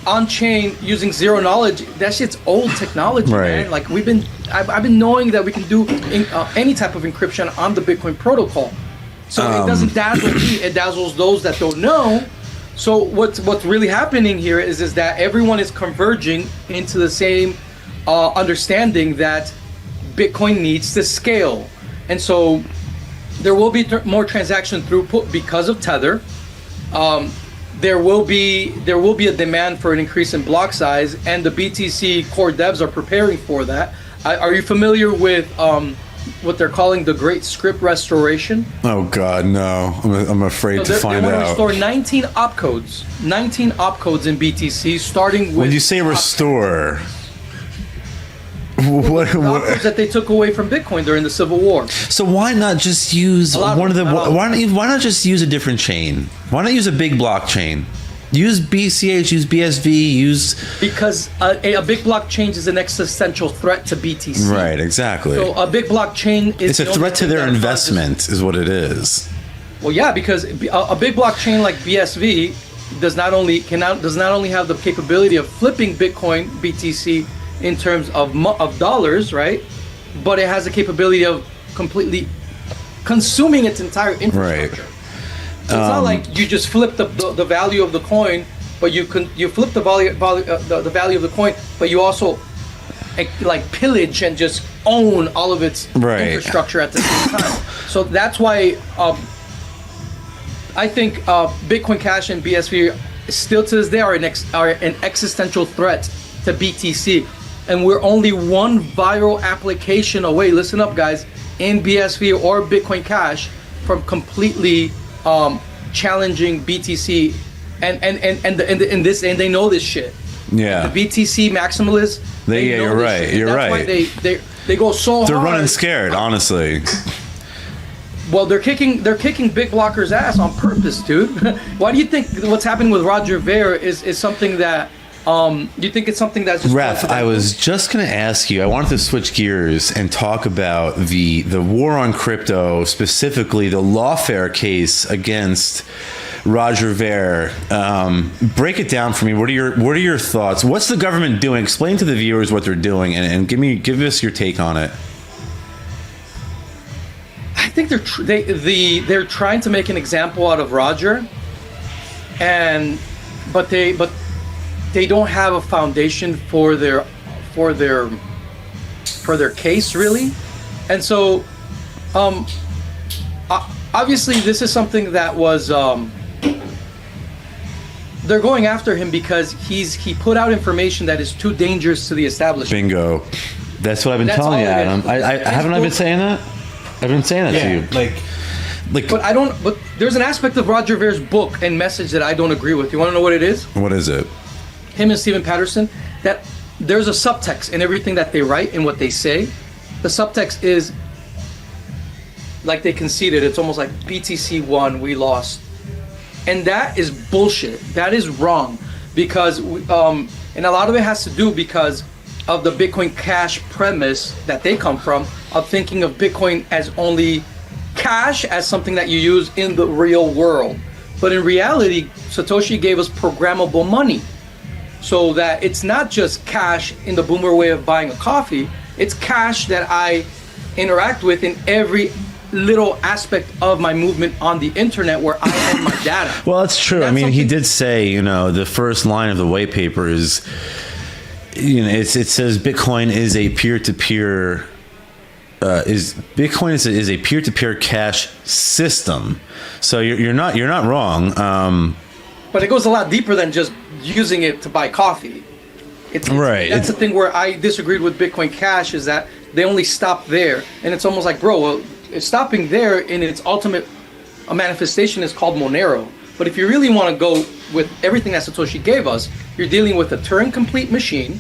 Speaker 3: on-chain using zero knowledge, that shit's old technology, man. Like I've been knowing that we can do any type of encryption on the Bitcoin protocol. So it doesn't dazzle me, it dazzles those that don't know. So what's really happening here is that everyone is converging into the same understanding that Bitcoin needs to scale. And so there will be more transaction throughput because of Tether. There will be a demand for an increase in block size, and the BTC core devs are preparing for that. Are you familiar with what they're calling the Great Script Restoration?
Speaker 1: Oh God, no! I'm afraid to find out. They want to
Speaker 3: restore 19 opcodes in BTC, starting with.
Speaker 1: When you say restore, what
Speaker 3: that they took away from Bitcoin during the Civil War.
Speaker 1: So why not just use one of the? Why not just use a different chain? Why not use a big blockchain? Use BCH, use BSV, because
Speaker 3: a big blockchain is an existential threat to BTC.
Speaker 1: Right, exactly.
Speaker 3: So a big blockchain is
Speaker 1: a threat to their investment, is what it is.
Speaker 3: Well, yeah, because a big blockchain like BSV does not only have the capability of flipping Bitcoin BTC in terms of dollars, right? But it has the capability of completely consuming its entire infrastructure. So it's not like you just flip the value of the coin, but you flip the value of the coin, but you also like pillage and just own all of its infrastructure at the same time. So that's why I think Bitcoin Cash and BSV still to this day are an existential threat to BTC. And we're only one viral application away, listen up guys, in BSV or Bitcoin Cash from completely challenging BTC and they know this shit.
Speaker 1: Yeah.
Speaker 3: The BTC maximalists.
Speaker 1: You're right. You're right.
Speaker 3: They go so hard.
Speaker 1: They're running scared, honestly.
Speaker 3: Well, they're kicking big blockers' ass on purpose, dude. Why do you think what's happening with Roger Ver is something that you think it's something that's just
Speaker 1: Ref, I was just going to ask you, I wanted to switch gears and talk about the war on crypto, specifically the lawfare case against Roger Ver. Break it down for me. What are your thoughts? What's the government doing? Explain to the viewers what they're doing and give us your take on it.
Speaker 3: I think they're trying to make an example out of Roger, but they don't have a foundation for their case really, and so obviously this is something that was they're going after him because he put out information that is too dangerous to the establishment.
Speaker 1: Bingo. That's what I've been telling you, Adam. Haven't I been saying that? I've been saying that to you.
Speaker 3: But there's an aspect of Roger Ver's book and message that I don't agree with. You want to know what it is?
Speaker 1: What is it?
Speaker 3: Him and Stephen Patterson, that there's a subtext in everything that they write and what they say. The subtext is like they conceded. It's almost like BTC won, we lost. And that is bullshit. That is wrong because, and a lot of it has to do because of the Bitcoin Cash premise that they come from, of thinking of Bitcoin as only cash, as something that you use in the real world. But in reality, Satoshi gave us programmable money. So that it's not just cash in the boomer way of buying a coffee, it's cash that I interact with in every little aspect of my movement on the internet where I own my data.
Speaker 1: Well, that's true. I mean, he did say, the first line of the white paper is, it says Bitcoin is a peer-to-peer Bitcoin is a peer-to-peer cash system. So you're not wrong.
Speaker 3: But it goes a lot deeper than just using it to buy coffee.
Speaker 1: Right.
Speaker 3: That's the thing where I disagreed with Bitcoin Cash, is that they only stop there, and it's almost like, bro, well, it's stopping there in its ultimate manifestation is called Monero. But if you really want to go with everything that Satoshi gave us, you're dealing with a Turing-complete machine,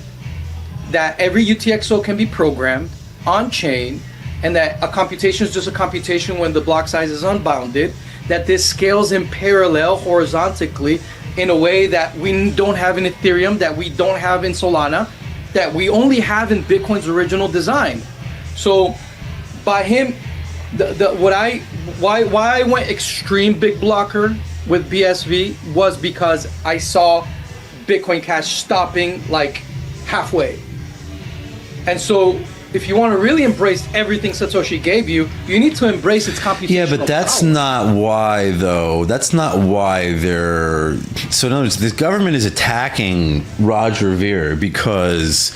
Speaker 3: that every UTXO can be programmed on-chain, and that a computation is just a computation when the block size is unbounded, that this scales in parallel horizontally in a way that we don't have in Ethereum, that we don't have in Solana, that we only have in Bitcoin's original design. So by him, why I went extreme big blocker with BSV was because I saw Bitcoin Cash stopping like halfway. And so if you want to really embrace everything Satoshi gave you, you need to embrace its computational
Speaker 1: Yeah, but that's
Speaker 3: power.
Speaker 1: not why, though. That's not why they're... So in other words, the government is attacking Roger Ver because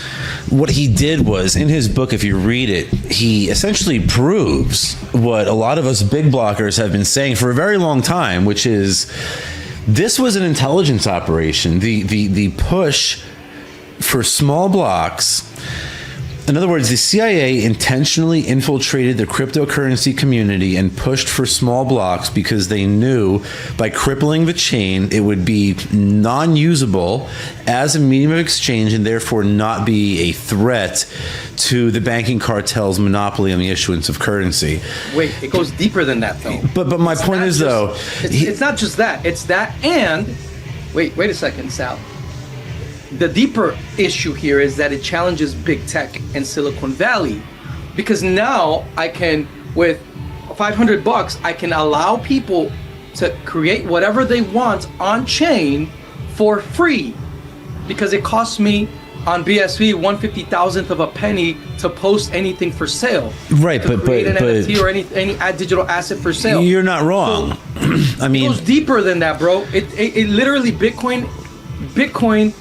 Speaker 1: what he did was, in his book, if you read it, he essentially proves what a lot of us big blockers have been saying for a very long time, which is this was an intelligence operation. The push for small blocks... In other words, the CIA intentionally infiltrated the cryptocurrency community and pushed for small blocks because they knew by crippling the chain, it would be non-usable as a medium of exchange and therefore not be a threat to the banking cartel's monopoly on the issuance of currency.
Speaker 3: Wait, it goes deeper than that, though.
Speaker 1: But my point is, though...
Speaker 3: It's not just that. It's that and... Wait a second, Sal. The deeper issue here is that it challenges big tech and Silicon Valley, because now I can, with $500, I can allow people to create whatever they want on chain for free, because it costs me on BSV 1/50,000th of a penny to post anything for sale.
Speaker 1: Right,
Speaker 3: to
Speaker 1: but
Speaker 3: create an NFT or any digital asset for sale.
Speaker 1: You're not wrong. I mean,
Speaker 3: it goes deeper than that, bro. It literally Bitcoin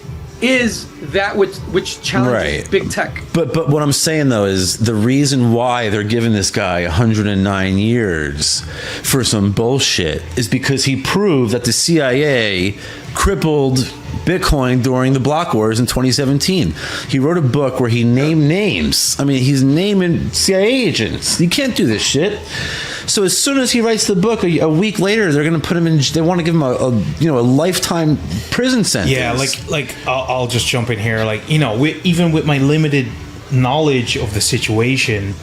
Speaker 3: is that which challenges big tech.
Speaker 1: But what I'm saying though is the reason why they're giving this guy 109 years for some bullshit is because he proved that the CIA crippled Bitcoin during the block wars in 2017. He wrote a book where he named names. I mean, he's naming CIA agents. You can't do this shit. So as soon as he writes the book, a week later, they're going to put him in. They want to give him a lifetime prison sentence.
Speaker 2: Yeah, like I'll just jump in here. Like, you know, even with my limited knowledge of the situation,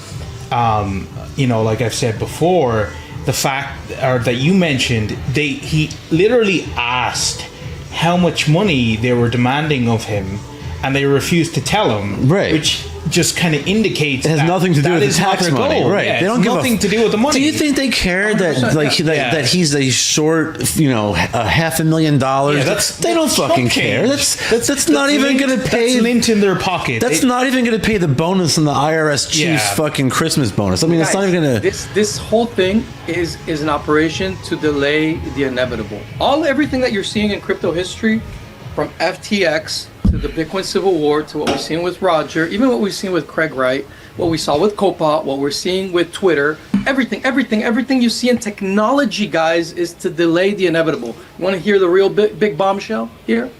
Speaker 2: you know, like I've said before, the fact that you mentioned, he literally asked how much money they were demanding of him, and they refused to tell him.
Speaker 1: Right.
Speaker 2: Which just kind of indicates
Speaker 1: it has nothing to do with the tax money, right?
Speaker 2: Yeah,
Speaker 1: they don't give
Speaker 2: nothing to do with the money.
Speaker 1: Do you think they care that he's a short, you know, $500,000?
Speaker 2: Yeah,
Speaker 1: they don't fucking care. That's not even going to pay.
Speaker 2: That's lint in their pocket.
Speaker 1: That's not even going to pay the bonus on the IRS chief's fucking Christmas bonus. I mean, it's not even going to.
Speaker 3: This whole thing is an operation to delay the inevitable. Everything that you're seeing in crypto history, from FTX to the Bitcoin Civil War, to what we're seeing with Roger, even what we've seen with Craig Wright, what we saw with Copilot, what we're seeing with Twitter, everything you see in technology, guys, is to delay the inevitable. You want to hear the real big bombshell here?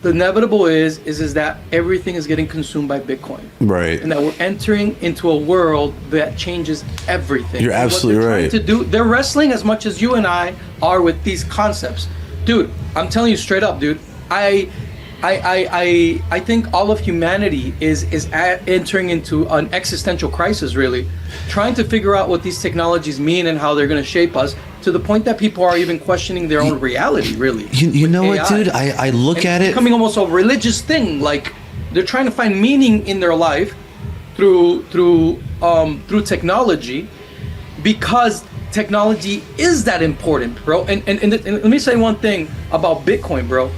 Speaker 3: The inevitable is that everything is getting consumed by Bitcoin.
Speaker 1: Right.
Speaker 3: And that we're entering into a world that changes everything.
Speaker 1: You're absolutely right.
Speaker 3: They're wrestling as much as you and I are with these concepts. Dude, I'm telling you straight up, dude. I think all of humanity is entering into an existential crisis, really, trying to figure out what these technologies mean and how they're going to shape us, to the point that people are even questioning their own reality, really.
Speaker 1: You know
Speaker 3: AI.
Speaker 1: what, dude? I look at it.
Speaker 3: It's becoming almost a religious thing. Like, they're trying to find meaning in their life through technology, because technology is that important, bro. And let me say one thing about Bitcoin, bro.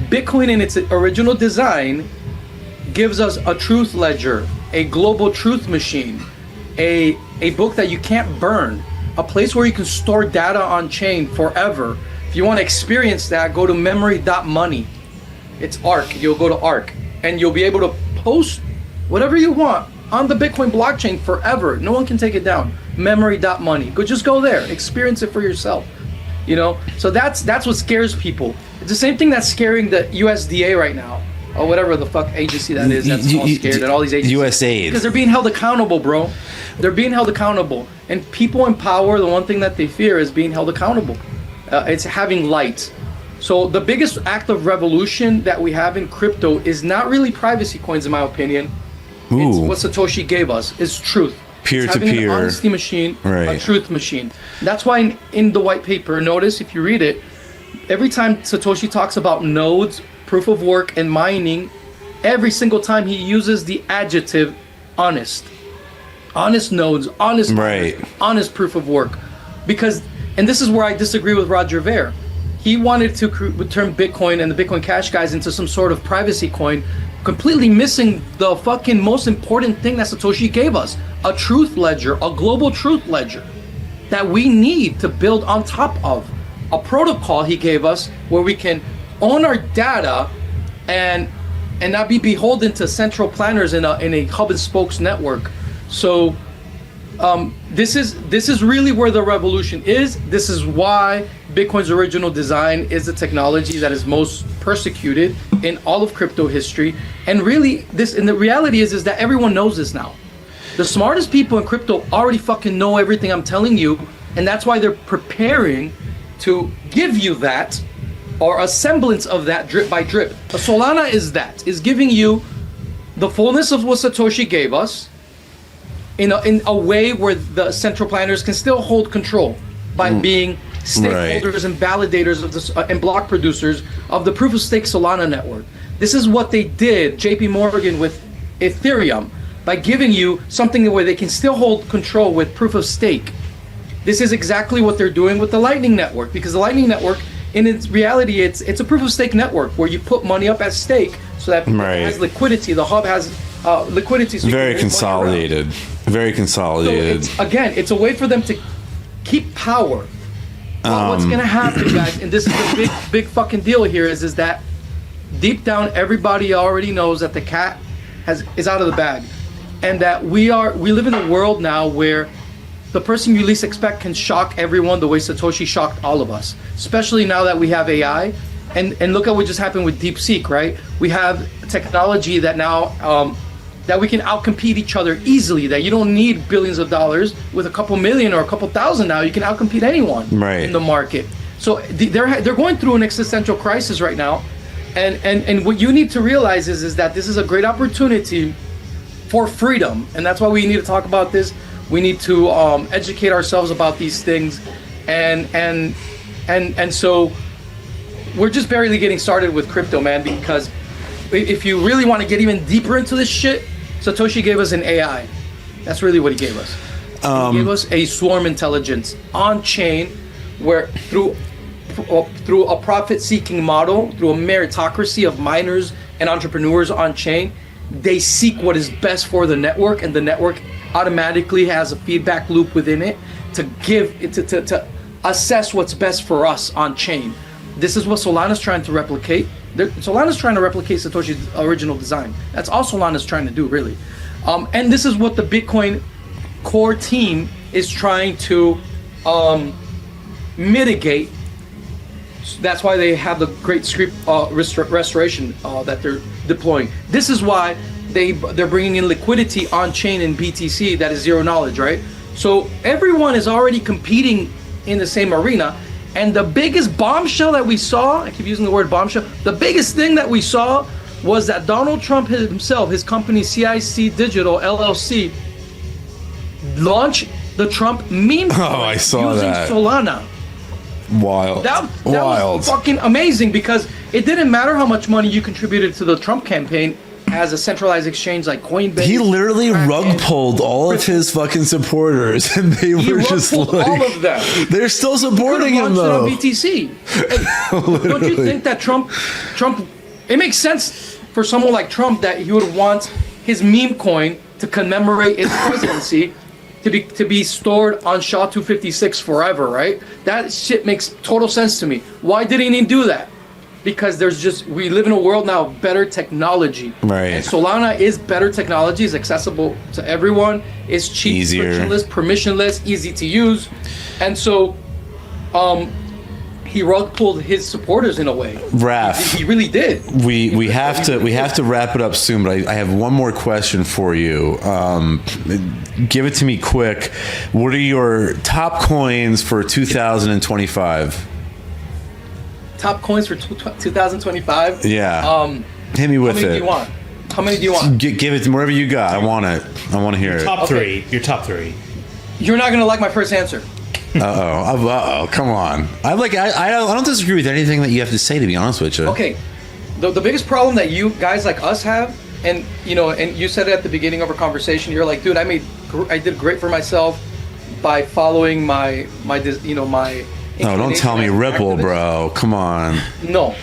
Speaker 3: Bitcoin in its original design gives us a truth ledger, a global truth machine, a book that you can't burn, a place where you can store data on chain forever. If you want to experience that, go to memory.money. It's ARC. You'll go to ARC and you'll be able to post whatever you want on the Bitcoin blockchain forever. No one can take it down. Memory.money. Just go there, experience it for yourself. You know, so that's what scares people. It's the same thing that's scaring the USDA right now, or whatever the fuck agency that is that's all scared, and all these agencies.
Speaker 1: USAID.
Speaker 3: Because they're being held accountable, bro. They're being held accountable. And people in power, the one thing that they fear is being held accountable. It's having light. So the biggest act of revolution that we have in crypto is not really privacy coins, in my opinion. It's what Satoshi gave us, is truth.
Speaker 1: Peer-to-peer.
Speaker 3: An honesty machine,
Speaker 1: right.
Speaker 3: A truth machine. That's why in the white paper, notice if you read it, every time Satoshi talks about nodes, proof of work, and mining, every single time he uses the adjective honest. Honest nodes, honest miners, honest proof of work. Because, and this is where I disagree with Roger Ver. He wanted to turn Bitcoin and the Bitcoin Cash guys into some sort of privacy coin, completely missing the fucking most important thing that Satoshi gave us. A truth ledger, a global truth ledger that we need to build on top of. A protocol he gave us where we can own our data and not be beholden to central planners in a hub and spokes network. So this is really where the revolution is. This is why Bitcoin's original design is the technology that is most persecuted in all of crypto history. And really, the reality is that everyone knows this now. The smartest people in crypto already fucking know everything I'm telling you, and that's why they're preparing to give you that, or a semblance of that, drip by drip. A Solana is giving you the fullness of what Satoshi gave us in a way where the central planners can still hold control by being stakeholders and validators of this and block producers of the proof of stake Solana network. This is what they did, JP Morgan, with Ethereum, by giving you something where they can still hold control with proof of stake. This is exactly what they're doing with the Lightning Network, because the Lightning Network, in its reality, it's a proof of stake network where you put money up at stake so so that it
Speaker 1: Right.
Speaker 3: has liquidity. The hub has liquidity. So you
Speaker 1: Very
Speaker 3: can move money around.
Speaker 1: consolidated. Very
Speaker 3: So
Speaker 1: consolidated.
Speaker 3: it's a way for them to keep power. Well, what's gonna happen, guys? And this is the big fucking deal here is that deep down, everybody already knows that the cat is out of the bag, and that we live in a world now where the person you least expect can shock everyone the way Satoshi shocked all of us. Especially now that we have AI, and look at what just happened with DeepSeek, right? We have technology that now that we can outcompete each other easily. That you don't need billions of dollars with a couple million or a couple thousand. Now you can outcompete anyone in the market. So they're going through an existential crisis right now, and what you need to realize is that this is a great opportunity for freedom, and that's why we need to talk about this. We need to educate ourselves about these things, and so we're just barely getting started with crypto, man. Because if you really want to get even deeper into this shit, Satoshi gave us an AI. That's really what he gave us. He gave us a swarm intelligence on chain, where through a profit-seeking model, through a meritocracy of miners and entrepreneurs on chain, they seek what is best for the network, and the network automatically has a feedback loop within it to assess what's best for us on chain. This is what Solana's trying to replicate. Solana's trying to replicate Satoshi's original design. That's all Solana's trying to do, really. And this is what the Bitcoin core team is trying to mitigate. That's why they have the great script restoration that they're deploying. This is why they're bringing in liquidity on chain in BTC that is zero knowledge, right? So everyone is already competing in the same arena. And the biggest bombshell that we saw, I keep using the word bombshell, the biggest thing that we saw was that Donald Trump himself, his company CIC Digital LLC, launched the Trump meme coin
Speaker 1: I saw
Speaker 3: using
Speaker 1: that.
Speaker 3: Solana.
Speaker 1: Wild.
Speaker 3: That
Speaker 1: Wild.
Speaker 3: was fucking amazing, because it didn't matter how much money you contributed to the Trump campaign as a centralized exchange like Coinbase.
Speaker 1: He literally
Speaker 3: Kraken.
Speaker 1: rug pulled all of his fucking supporters, and they were just
Speaker 3: rug-pulled
Speaker 1: like,
Speaker 3: all of them.
Speaker 1: They're still supporting him though.
Speaker 3: It on BTC. Hey, don't you think that Trump? It makes sense for someone like Trump that he would want his meme coin to commemorate his presidency to be stored on SHA-256 forever, right? That shit makes total sense to me. Why didn't he do that? Because we live in a world now of better technology.
Speaker 1: Right.
Speaker 3: And Solana is better technology, is accessible to everyone, is cheap,
Speaker 1: Easier.
Speaker 3: frictionless, permissionless, easy to use. And so he rug pulled his supporters in a way.
Speaker 1: Raph,
Speaker 3: He really did.
Speaker 1: we have to wrap it up soon, but I have one more question for you. Give it to me quick. What are your top coins for 2025?
Speaker 3: Top coins for 2025.
Speaker 1: Yeah. Hit me with
Speaker 3: How many
Speaker 1: it.
Speaker 3: do you want? How many do you want?
Speaker 1: Give it to whatever you got. I want it. I want to hear it.
Speaker 2: Top
Speaker 3: Okay.
Speaker 2: three. Your top three.
Speaker 3: You're not gonna like my first answer.
Speaker 1: Uh-oh. Come on. I don't disagree with anything that you have to say, to be honest with you.
Speaker 3: Okay. The biggest problem that you guys like us have, and you said it at the beginning of our conversation. You're like, dude, I did great for myself by following my.
Speaker 1: No, don't tell me Ripple, bro. Come on.
Speaker 3: No.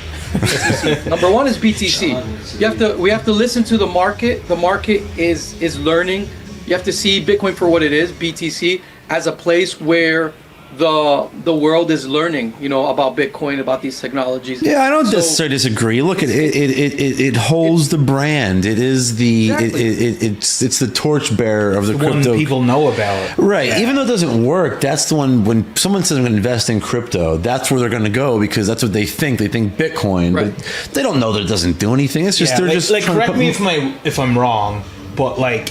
Speaker 3: Number one is BTC. We have to listen to the market. The market is learning. You have to see Bitcoin for what it is, BTC, as a place where the world is learning, about Bitcoin, about these technologies.
Speaker 1: Yeah, I don't necessarily disagree. Look, it holds the brand. It is the
Speaker 3: Exactly.
Speaker 1: it's the torchbearer of the
Speaker 2: The one
Speaker 1: crypto.
Speaker 2: people know about.
Speaker 1: Right.
Speaker 2: Yeah.
Speaker 1: Even though it doesn't work, that's the one. When someone says I'm going to invest in crypto, that's where they're going to go, because that's what they think. They think Bitcoin,
Speaker 3: Right.
Speaker 1: but they don't know that it doesn't do anything. It's just
Speaker 2: Yeah,
Speaker 1: they're
Speaker 2: like,
Speaker 1: just
Speaker 2: like
Speaker 1: trying to
Speaker 2: correct
Speaker 1: put-
Speaker 2: me if I'm wrong, but like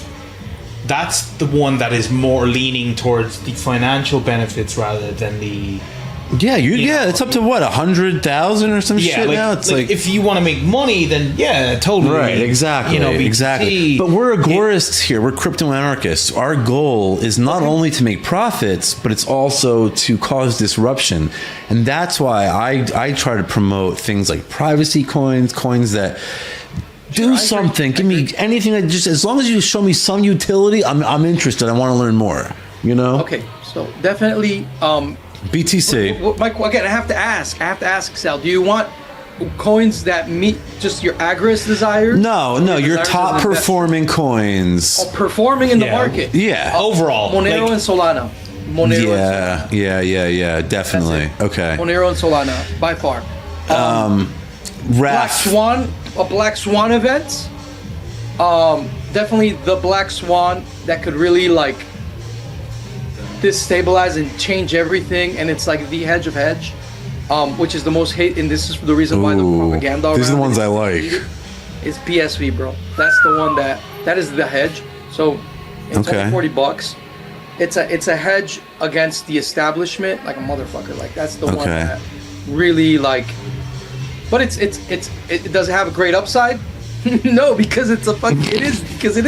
Speaker 2: that's the one that is more leaning towards the financial benefits rather than the
Speaker 1: Yeah,
Speaker 2: you know,
Speaker 1: it's up to what 100,000 or some shit now. It's like
Speaker 2: if you want to make money, then yeah, totally.
Speaker 1: right, exactly,
Speaker 2: BTC,
Speaker 1: exactly. But we're agorists here. We're crypto anarchists. Our goal is not only to make profits, but it's also to cause disruption, and that's why I try to promote things like privacy coins that do something. Give me anything that just as long as you show me some utility, I'm interested. I want to learn more.
Speaker 3: Okay, so definitely.
Speaker 1: BTC.
Speaker 3: Again, I have to ask, Sal. Do you want coins that meet just your agorist desires.
Speaker 1: No, your top performing coins.
Speaker 3: Performing in the
Speaker 2: Yeah.
Speaker 3: market.
Speaker 1: Yeah.
Speaker 2: Overall,
Speaker 3: Monero and Solana. Monero and Solana.
Speaker 1: Yeah. Definitely.
Speaker 3: That's it.
Speaker 1: Okay.
Speaker 3: Monero and Solana, by far. Black
Speaker 1: Raph.
Speaker 3: Swan, a Black Swan event. Definitely the Black Swan that could really like destabilize and change everything, and it's like the hedge of hedge, which is the most hate, and this is the reason why the propaganda.
Speaker 1: These are the
Speaker 3: around
Speaker 1: ones
Speaker 3: it
Speaker 1: I like.
Speaker 3: Is PSV, bro. That's the one that is the hedge. So it's
Speaker 1: Okay.
Speaker 3: only $40. It's a hedge against the establishment, like a motherfucker. Like that's the one
Speaker 1: Okay.
Speaker 3: that really like. But it does it have a great upside? No, because it is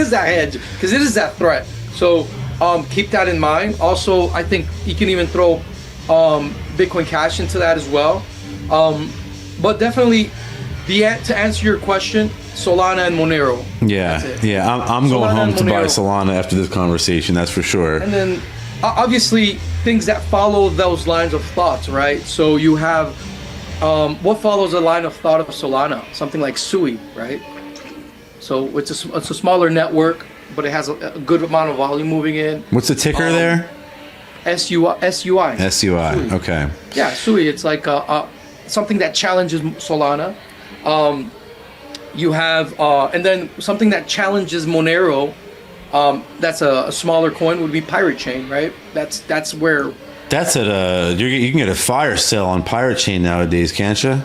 Speaker 3: that hedge, because it is that threat. So keep that in mind. Also, I think you can even throw Bitcoin Cash into that as well. But definitely, to answer your question, Solana and Monero.
Speaker 1: Yeah.
Speaker 3: That's it.
Speaker 1: Yeah. I'm going
Speaker 3: Solana
Speaker 1: home
Speaker 3: and
Speaker 1: to buy
Speaker 3: Monero.
Speaker 1: Solana after this conversation. That's for sure.
Speaker 3: And then obviously things that follow those lines of thoughts, right? So you have what follows a line of thought of Solana? Something like SUI, right? So it's a smaller network, but it has a good amount of volume moving in.
Speaker 1: What's the ticker there?
Speaker 3: SUI.
Speaker 1: SUI. Okay.
Speaker 3: Yeah, SUI. It's like something that challenges Solana. You have, and then something that challenges Monero. That's a smaller coin would be Pirate Chain, right? That's where.
Speaker 1: That's at you can get a fire sale on Pirate Chain nowadays, can't you?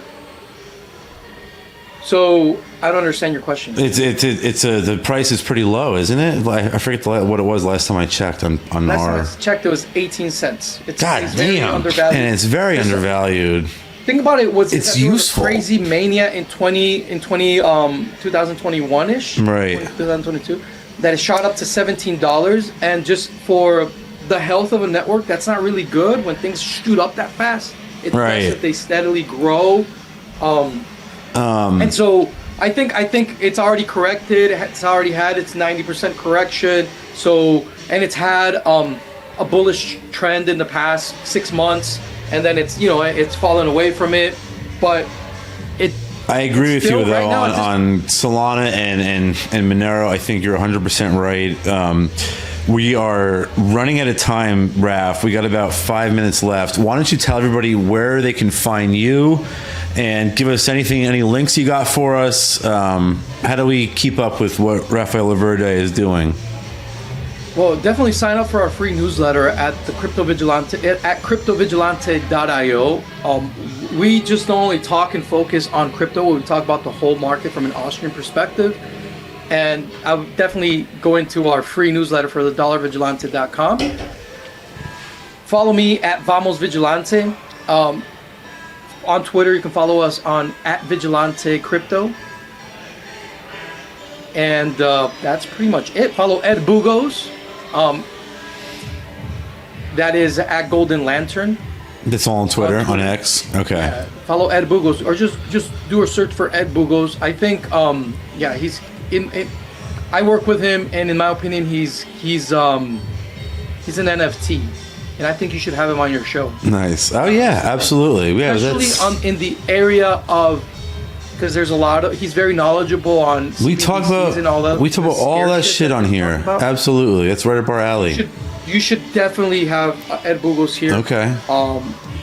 Speaker 3: So I don't understand your question.
Speaker 1: The price is pretty low, isn't it? I forget what it was last time I checked on
Speaker 3: Last
Speaker 1: our.
Speaker 3: time I checked, it was 18 cents. It's very
Speaker 1: damn,
Speaker 3: undervalued.
Speaker 1: and it's very undervalued.
Speaker 3: Think about it.
Speaker 1: It's
Speaker 3: there was
Speaker 1: useful.
Speaker 3: Crazy mania in 2021 ish,
Speaker 1: Right.
Speaker 3: 2022, that it shot up to $17, and just for the health of a network, that's not really good when things shoot up that fast. It's
Speaker 1: Right.
Speaker 3: best that they steadily grow. And so I think it's already corrected. It's already had its 90% correction. So, and it's had a bullish trend in the past 6 months, and then it's fallen away from it. But
Speaker 1: I agree with
Speaker 3: still,
Speaker 1: you though
Speaker 3: right now,
Speaker 1: on Solana and Monero. I think you're 100% right. We are running out of time, Raph. We got about 5 minutes left. Why don't you tell everybody where they can find you, and give us any links you got for us? How do we keep up with what Rafael Laverde is doing?
Speaker 3: Well, definitely sign up for our free newsletter at the cryptovigilante.io. We just don't only talk and focus on crypto. We talk about the whole market from an Austrian perspective. And I would definitely go into our free newsletter for the dollarvigilante.com. Follow me at Vamos Vigilante. On Twitter, you can follow us on @Vigilante Crypto. And that's pretty much it. Follow Ed Bugos. That is at Golden Lantern.
Speaker 1: That's all on Twitter, on X. Okay.
Speaker 3: Follow Ed Bugos, or just do a search for Ed Bugos. I think he's I work with him, and in my opinion, he's an NFT, and I think you should have him on your show.
Speaker 1: Nice. Oh yeah, absolutely. Yeah,
Speaker 3: Especially in the area of, because there's a lot of, he's very knowledgeable on.
Speaker 1: We talk
Speaker 3: CBDCs and all that.
Speaker 1: about all that shit on
Speaker 3: we
Speaker 1: here.
Speaker 3: talk about.
Speaker 1: Absolutely, that's right up our alley.
Speaker 3: You should definitely have Ed Bugos here.
Speaker 1: Okay.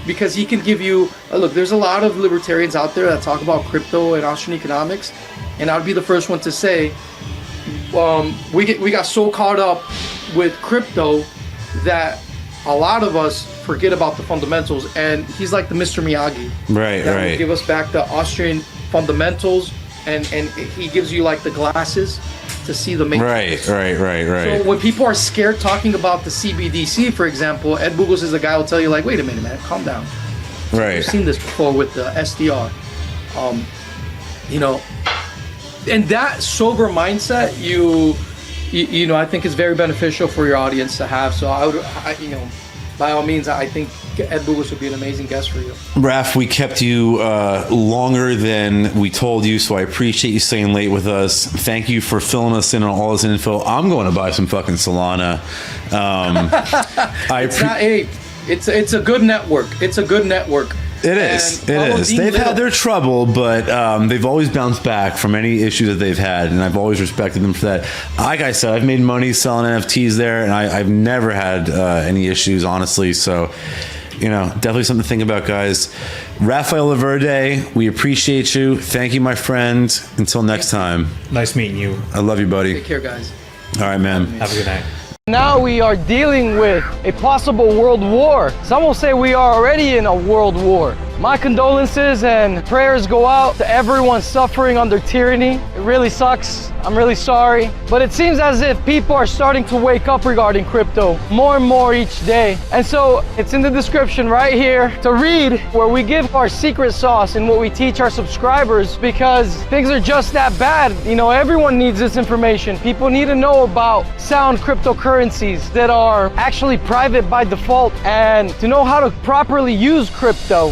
Speaker 3: Because he can give you look. There's a lot of libertarians out there that talk about crypto and Austrian economics, and I'd be the first one to say, we got so caught up with crypto that a lot of us forget about the fundamentals. And he's like the Mr. Miyagi.
Speaker 1: Right.
Speaker 3: That will give us back the Austrian fundamentals, and he gives you like the glasses to see the matrix.
Speaker 1: Right.
Speaker 3: So when people are scared talking about the CBDC, for example, Ed Bugos is the guy who'll tell you like, wait a minute, man, calm down.
Speaker 1: Right.
Speaker 3: You've seen this before with the SDR. And that sober mindset, I think is very beneficial for your audience to have. So by all means, I think Ed Bugos would be an amazing guest for you.
Speaker 1: Raph, we kept you longer than we told you, so I appreciate you staying late with us. Thank you for filling us in on all this info. I'm going to buy some fucking Solana.
Speaker 3: It's a good network. It's a good network.
Speaker 1: It is.
Speaker 3: And
Speaker 1: It
Speaker 3: follow
Speaker 1: is.
Speaker 3: Dean
Speaker 1: They've
Speaker 3: Little.
Speaker 1: had their trouble, but they've always bounced back from any issue that they've had, and I've always respected them for that. Like I said, I've made money selling NFTs there, and I've never had any issues, honestly. So, definitely something to think about, guys. Rafael Laverde, we appreciate you. Thank you, my friend. Until next time.
Speaker 2: Nice meeting you.
Speaker 1: I love you, buddy.
Speaker 3: Take care, guys.
Speaker 1: All right, man.
Speaker 2: Have a good night.
Speaker 4: Now we are dealing with a possible world war. Some will say we are already in a world war. My condolences and prayers go out to everyone suffering under tyranny. It really sucks. I'm really sorry. But it seems as if people are starting to wake up regarding crypto more and more each day. And so it's in the description right here to read, where we give our secret sauce and what we teach our subscribers, because things are just that bad. Everyone needs this information. People need to know about sound cryptocurrencies that are actually private by default, and to know how to properly use crypto.